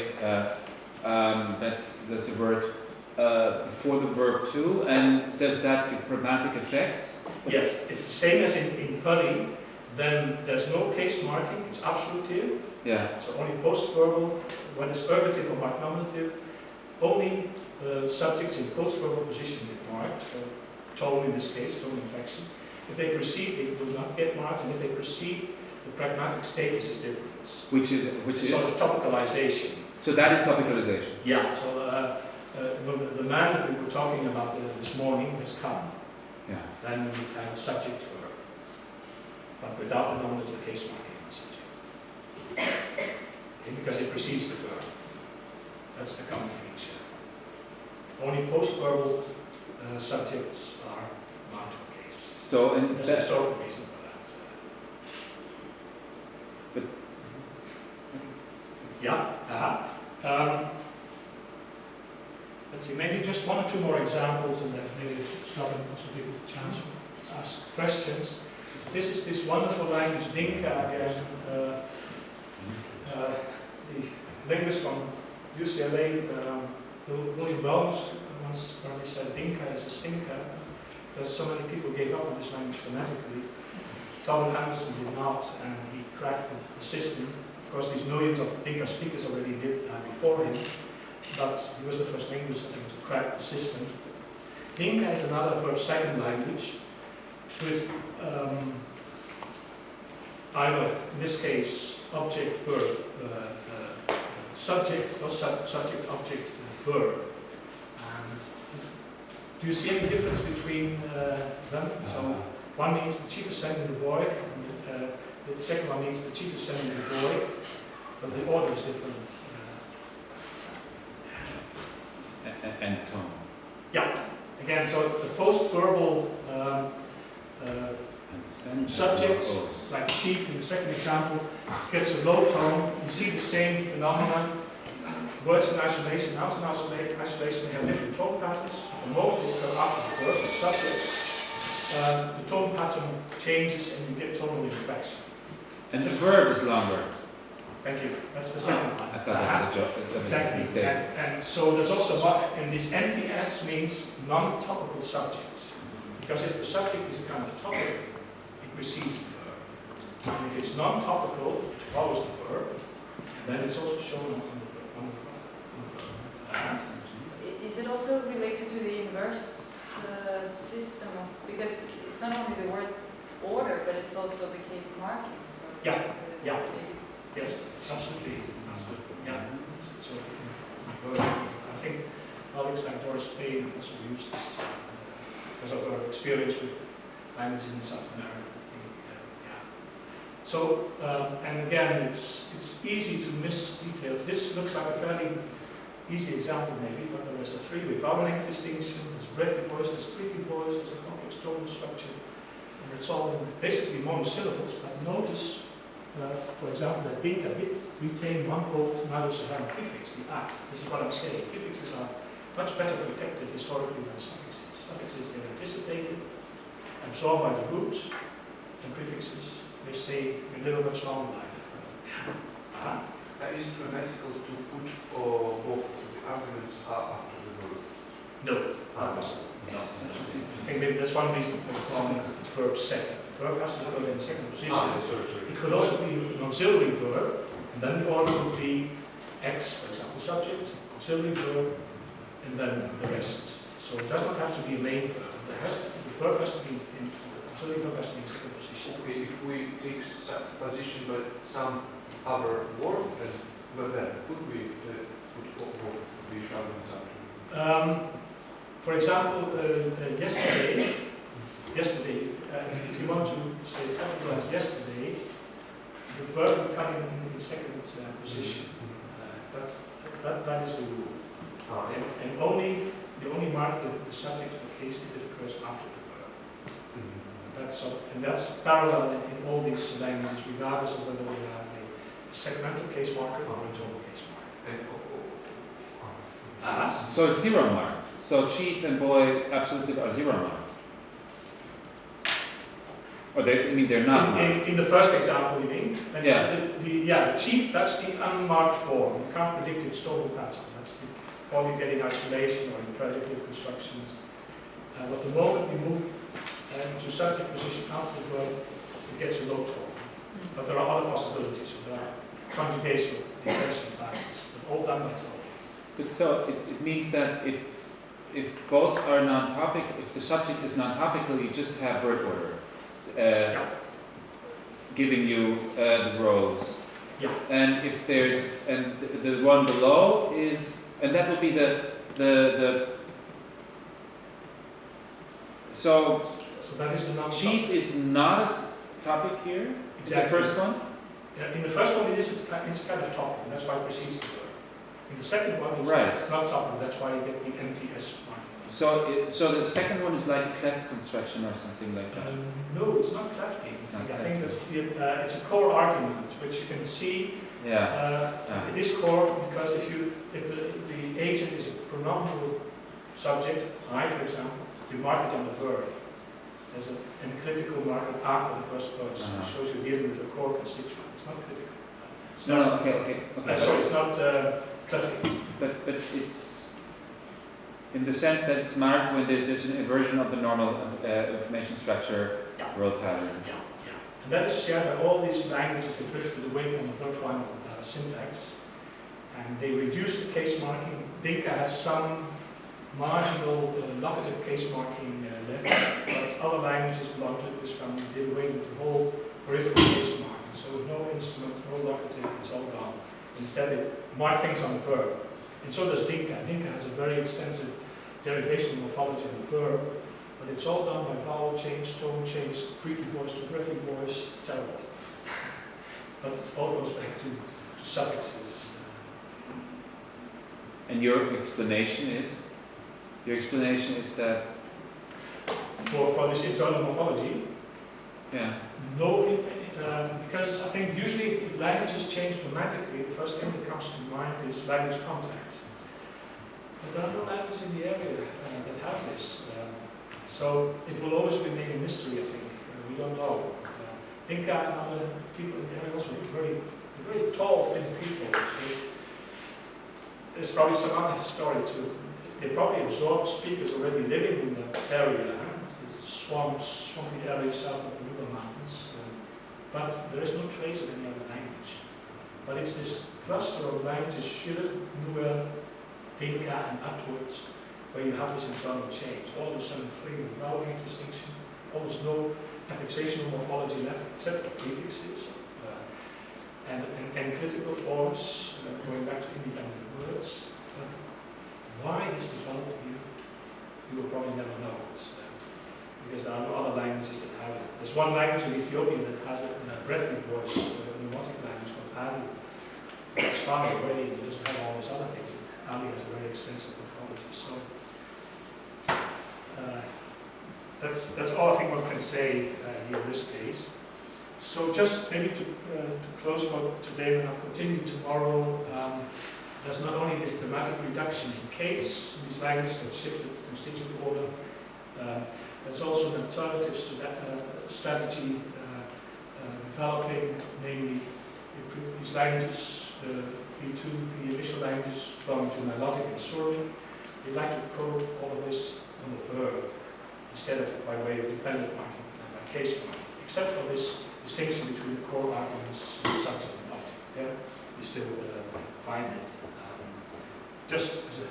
that's a word before the verb too, and does that give pragmatic effects? Yes, it's the same as in Putty. Then there's no case marking, it's absolutive. Yeah. So only post-verbal, when it's ergative or marked nominative, only subjects in post-verbal position get marked, so tone in this case, tone inflection. If they proceed, they do not get marked, and if they proceed, the pragmatic status is different. Which is sort of topicalization. So that is topicalization. Yeah. So the man that we were talking about this morning has come. Yeah. Then we have subject verb, but without the nominative case marking on the subject. Okay, because it precedes the verb. That's the common feature. Only post-verbal subjects are marked for case. So there's a historical reason for that. But yeah. Let's see, maybe just one or two more examples, and then maybe stop and also give a chance to ask questions. This is this wonderful language, Dinka again. The linguist from UCLA, William Wellens, once probably said Dinka is a stinker, because so many people gave up on this language phonetically. Tom Anderson did not, and he cracked the system. Of course, these millions of Dinka speakers already did before him, but he was the first linguist, I think, to crack the system. Dinka is another verb second language with either, in this case, object, verb, subject, or subject, object, verb. And do you see any difference between them? So one means the chief is sending the boy, and the second one means the chief is sending the boy, but the order is different. And tone. Yeah, again, so the post-verbal subject, like chief in the second example, gets a low tone. You see the same phenomenon. Words in isolation, nouns in isolation, they have different tone patterns. The moment they occur after the verb, the subject, the tone pattern changes and you get tonal inflection. And the verb is longer. Thank you. That's the second one. I thought that was a joke. Exactly. And so there's also and this NTS means non-topical subjects. Because if the subject is a kind of topic, it precedes the verb. And if it's non-topical, it follows the verb, and then it's also shown on the verb. Is it also related to the inverse system? Because it's not only the word order, but it's also the case marking. So Yeah, yeah. it's- Yes, absolutely. Yeah. So, I think colleagues like Doris Payne also use this because of our experience with languages in South America. I think, yeah. So, and again, it's easy to miss details. This looks like a fairly easy example maybe, but there is a three-way vowel length distinction, there's breathy voice, there's creaky voice, there's a complex tonal structure, and it's all in basically monosyllables, but notice, for example, that Dinka retain one old Sub-Saharan prefix, the a. This is what I'm saying. Prefixes are much better protected historically than suffixes. Suffixes, they're anticipated, absorbed by the root, and prefixes, they stay, they live a much longer life. Is it grammatical to put both the arguments after the verbs? No, not possible. No. I think maybe that's one reason for calling it verb second. Verb has to go in the second position. Sorry. It could also be an auxiliary verb, and then the order would be X, for example, subject, auxiliary verb, and then the rest. So it does not have to be a main verb. The verb has to be in auxiliary verb has to be in second position. Okay, if we take position but some other word, then could we put both the arguments after? For example, yesterday, if you want to say capitalize yesterday, the verb would come in second position. That is the rule. And you only mark the subject for case if it occurs after the verb. That's parallel in all these languages, regardless of whether we have a segmental case marker or a total case marker. So it's zero mark. So chief and boy absolutely are zero mark. Or they're not marked. In the first example, you mean? And Yeah. The chief, that's the unmarked form. You can't predict its total pattern. That's the form you get in isolation or in predicative constructions. But the moment we move to subject position after the verb, it gets a low form. But there are other possibilities. There are conjugation, intention classes, but all done by total. But so it means that if both are non-topic, if the subject is non-topical, you just have word order. Giving you the rows. Yeah. And if there's the one below is, and that would be the so that is the non-topic. chief is not a topic here. Exactly. The first one. In the first one, it's kind of topic, and that's why it precedes the verb. In the second one, it's Right. not topic, that's why you get the NTS mark. So the second one is like a clef construction or something like that. No, it's not clefting. not I think that's it's a core argument, which you can see. Yeah. It is core because if the agent is a pronominal subject, I, for example, you mark it on the verb. There's an critical marker after the first person. It shows you're dealing with a core constituent. It's not critical. It's No, not, okay. so it's not clefting. But it's in the sense that it's marked when there's an inversion of the normal information structure row pattern. Yeah. And that is shared by all these languages that drifted away from the verb final syntax. And they reduce the case marking. Dinka has some marginal locative case marking left, but other languages belong to this family. They did away with the whole peripheral case marking. So with no instrument, no locative, it's all gone. Instead, they mark things on the verb. And so does Dinka. Dinka has a very extensive derivation morphology of the verb, but it's all done by vowel change, tone change, creaky voice to breathy voice, terrible. But it all goes back to suffixes. And your explanation is that For this internal morphology, no, because I think usually if languages change dramatically, the first thing that comes to mind is language contact. But there are no languages in the area that have this. So it will always remain a mystery, I think. We don't know. Dinka and other people in the area also very very tall, thin people. So there's probably some other story too. They probably absorbed speakers already living in the area, swampy area south of the River Mountains. But there is no trace of any other language. But it's this cluster of languages, Shilluk, Nuer, Dinka, and upwards, where you have this internal change. All of a sudden, free with vowel distinction, almost no affixational morphology left, except for prefixes and critical forms, going back to independent words. Why this developed, you will probably never know. Because there are no other languages that have it. There's one language in Ethiopia that has a breathy voice, a pneumatic language called Ali. It's far away, it doesn't have all these other things. Ali has a very extensive morphology. So that's all I think one can say here in this case. So just maybe to close for today, and I'll continue tomorrow. There's not only this dramatic reduction in case, these languages that shifted constituent order, there's also an alternative to that strategy developing, namely these languages, the V2, the initial languages belonging to Nilotic and Suri. They like to code all of this on the verb instead of by way of dependent marking and by case marking, except for this distinction between core arguments and subject and object. Yeah, you still find it. Just as a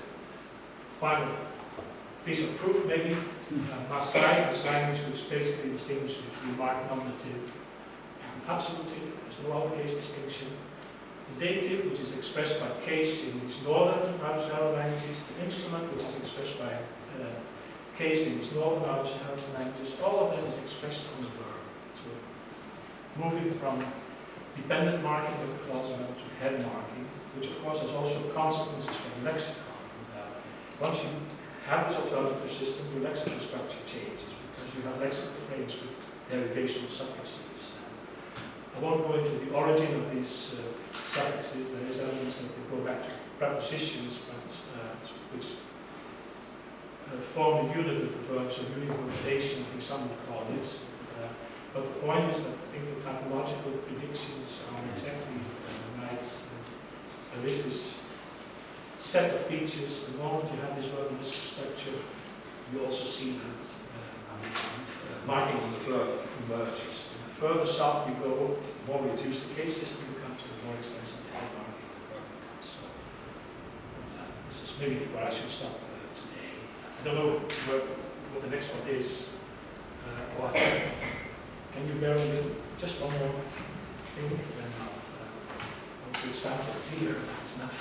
final piece of proof, maybe, Maasai, this language which basically distinguishes between marked nominative and absolutive. There's no other case distinction. The dative, which is expressed by case in its northern Sub-Saharan languages. The instrument, which is expressed by case in its northern Sub-Saharan languages. All of that is expressed on the verb. So moving from dependent marking of the clause verb to head marking, which of course has also consequences for the lexicon. Once you have this alternative system, your lexical structure changes because you have lexical frames with derivational suffixes. I won't go into the origin of these suffixes. There is evidence that they go back to prepositions, but which form the unit with the verb, so uniformization, I think some would call it. But the point is that I think the typological predictions are exactly right. There is this set of features. The moment you have this verbalistic structure, you also see that marking on the verb emerges. The further south you go, the more reduced the case system becomes, the more extensive the head marking on the verb becomes. So this is maybe where I should stop today. I don't know what the next one is. Can you bear with me? Just one more thing, then I'll it's time for Peter. It's not.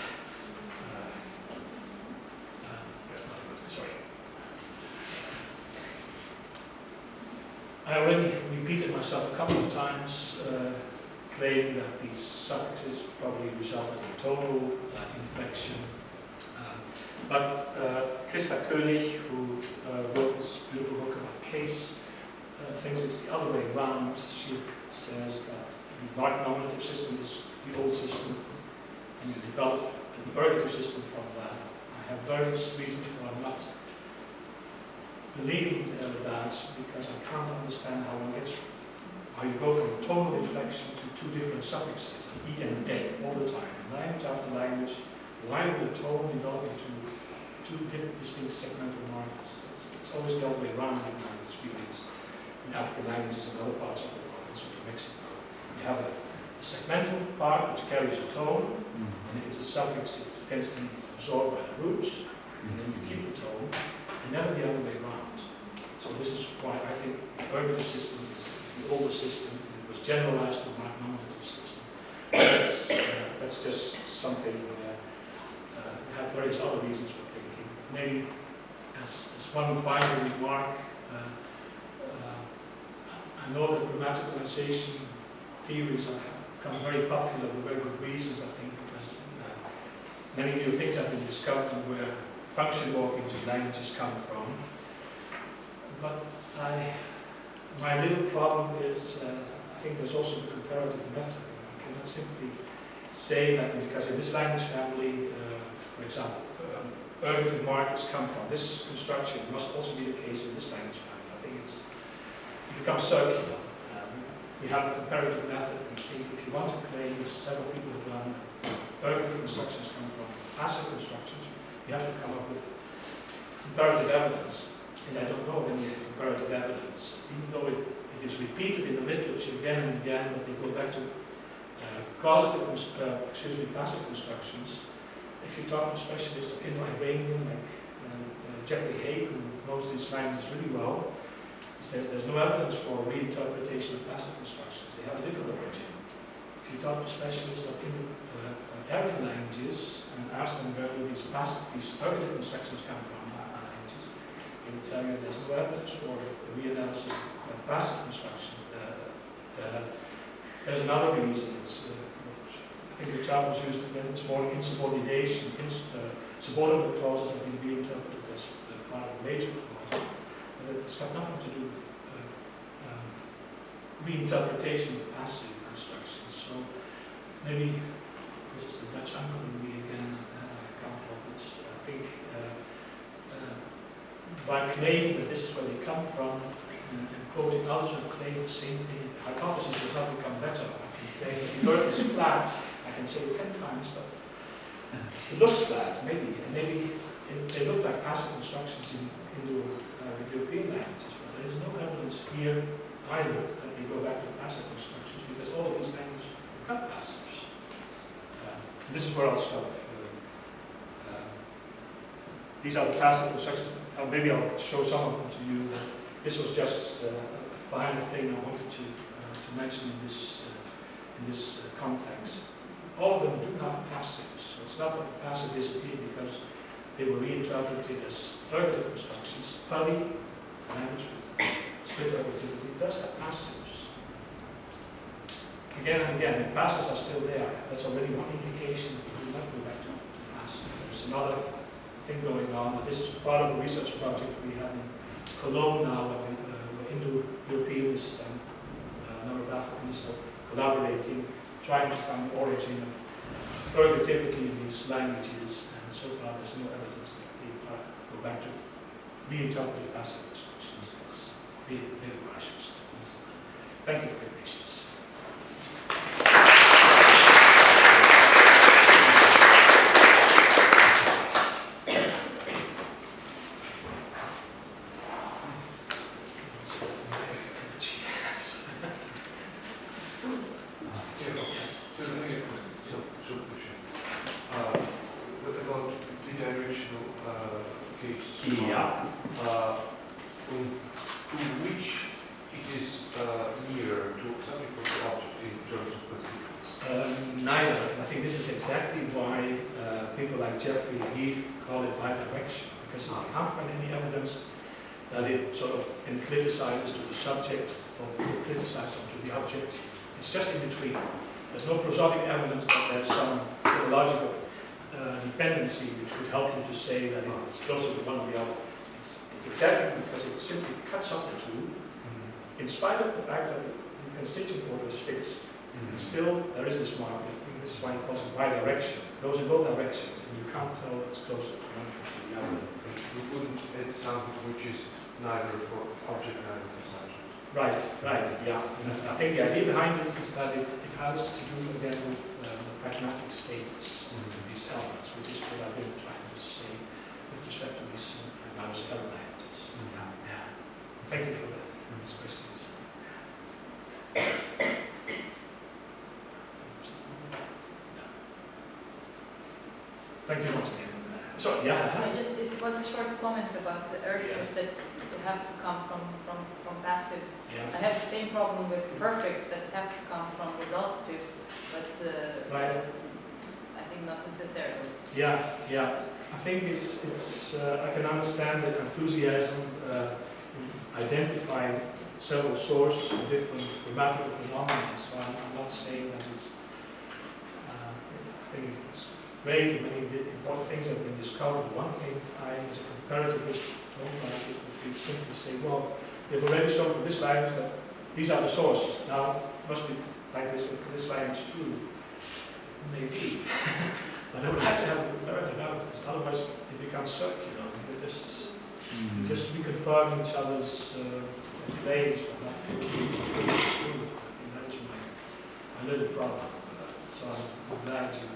That's not good. Sorry. I already repeated myself a couple of times, claiming that these suffixes probably resulted in tonal inflection. But Christa Koenig, who wrote this beautiful book about case, thinks it's the other way around. She says that the marked nominative system is the old system, and you develop an ergative system from that. I have various reasons why I'm not believing that, because I can't understand how you go from tonal inflection to two different suffixes, E and A, all the time, language after language. Why would a tone develop into two different distinct segmental markers? It's always the other way around in my experience. In African languages and other parts of the world, also in Mexico, you have a segmental part which carries a tone, and if it's a suffix, it tends to be absorbed by the root, and then you keep the tone, and never the other way around. So this is why I think the ergative system is the older system. It was generalized to the marked nominative system. That's just something we have various other reasons for thinking. Maybe as one final remark, I know that grammaticalization theories have become very popular for very good reasons, I think, because many new things have been discovered on where function morphemes in languages come from. But my little problem is, I think there's also the comparative method. You cannot simply say that because in this language family, for example, ergative markers come from this construction, it must also be the case in this language family. I think it becomes circular. we have a comparative method. I think if you want to claim, as several people have done, ergative constructions come from passive constructions, you have to come up with comparative evidence. And I don't know of any comparative evidence, even though it is repeated in the literature again and again, but they go back to passive constructions. If you talk to specialists of Indo-Iranian, like Jeffrey Haig, who knows these languages really well, he says there's no evidence for reinterpretation of passive constructions. They have a different origin. If you talk to specialists of Indo-Aryan languages and ask them where these ergative constructions come from, they will tell you there's no evidence for the reanalysis of passive construction. There's another reason. I think the term was used when it's more insubordination. Subordinate clauses have been reinterpreted as part of major clause. It's got nothing to do with reinterpretation of passive constructions. So maybe this is the Dutch uncle in me again. I can't help it. I think by claiming that this is where they come from and quoting others who claim the same thing, the hypothesis does not become better. I can claim that the Earth is flat. I can say it 10 times, but it looks flat, maybe. And maybe they look like passive constructions in Indo-European languages, but there is no evidence here either that they go back to passive constructions, because all of these languages become passives. This is where I'll stop. These are the passive constructions. Maybe I'll show some of them to you. This was just a final thing I wanted to mention in this context. All of them do have passives, so it's not that the passive disappeared because they were reinterpreted as ergative constructions. Pali, language with split ergativity, does have passives. Again and again, the passives are still there. That's already one indication that we do not go back to passive. There's another thing going on. This is part of a research project we have in Cologne now, where Indo-Europeans and a number of Africans are collaborating, trying to find the origin of ergativity in these languages, and so far there's no evidence that they go back to reinterpreted passive constructions. That's really precious. Thank you for your patience. Criticizes to the subject or criticizes to the object. It's just in between. There's no prosodic evidence that there's some phonological dependency which would help you to say that it's closer to one or the other. It's exactly because it simply cuts up the two, in spite of the fact that the constituent order is fixed. And still, there is this mark. I think this is why it calls it bidirection. It goes in both directions, and you can't tell it's closer to one or the other. We couldn't add something which is neither for object neither for subject. Right, yeah. And I think the idea behind it is that it has to do again with the pragmatic status of these elements, which is what I've been trying to say with respect to these languages. Yeah. Thank you for these questions. Thank you once again. So, yeah. It was a short comment about the ergatives that they have to come from passives. Yes. I have the same problem with perfects that have to come from resultatives, but Right. I think not necessarily. Yeah. I think it's I can understand the enthusiasm in identifying several sources for different grammatical phenomena. So I'm not saying that it's. I think it's great. Many important things have been discovered. One thing I, as a comparativist, don't like is that we simply say, well, they've already shown for this language that these are the sources. Now it must be like this in this language too. Maybe. But I would have to have a comparative evidence, otherwise it becomes circular. We just reconfirm each other's claims, but not really true. I think a little problem. So I'm glad you're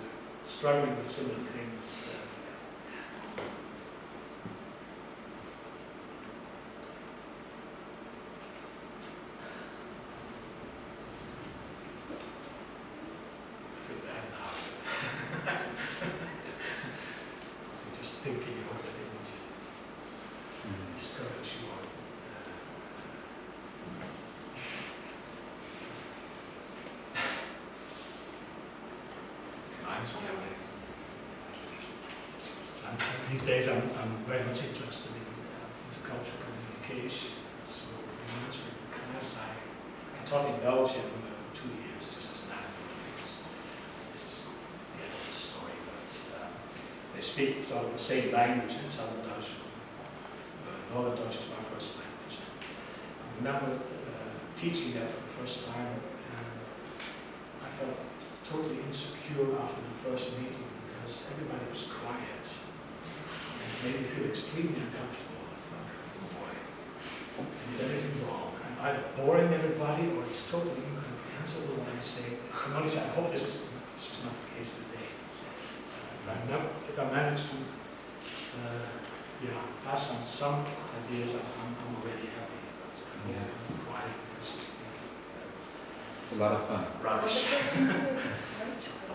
struggling with similar things. I feel bad now. I'm just thinking how I didn't discourage you all. These days I'm very much interested in intercultural communication. So in answering the class, I taught in Belgium for 2 years, just as an anecdote. This is the end of the story, but they speak sort of the same language in Southern Dutch. Northern Dutch is my first language. I remember teaching that for the first time, and I felt totally insecure after the first meeting because everybody was quiet. And it made me feel extremely uncomfortable. I thought, oh boy, I did everything wrong. I'm either boring everybody or it's totally incomprehensible what I say. I can only say, I hope this was not the case today. If I manage to pass on some ideas, I'm already happy. But I'm quiet because I think It's a lot of fun. rubbish.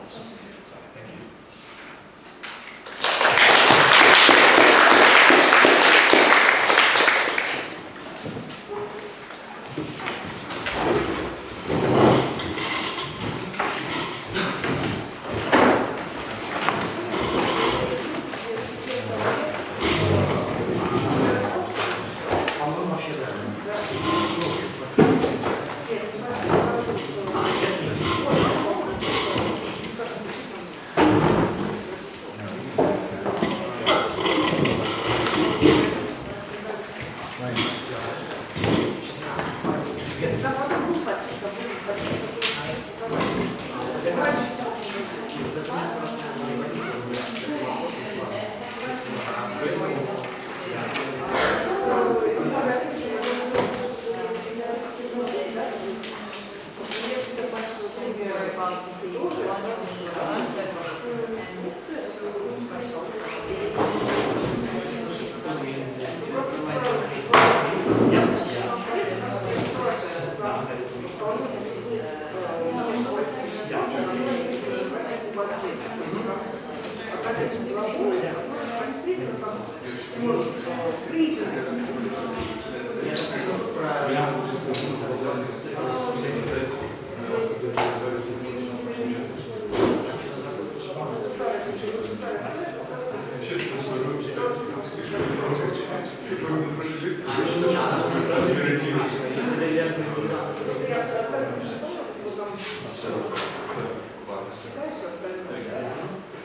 Awesome. Sorry, thank you.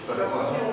Gracias.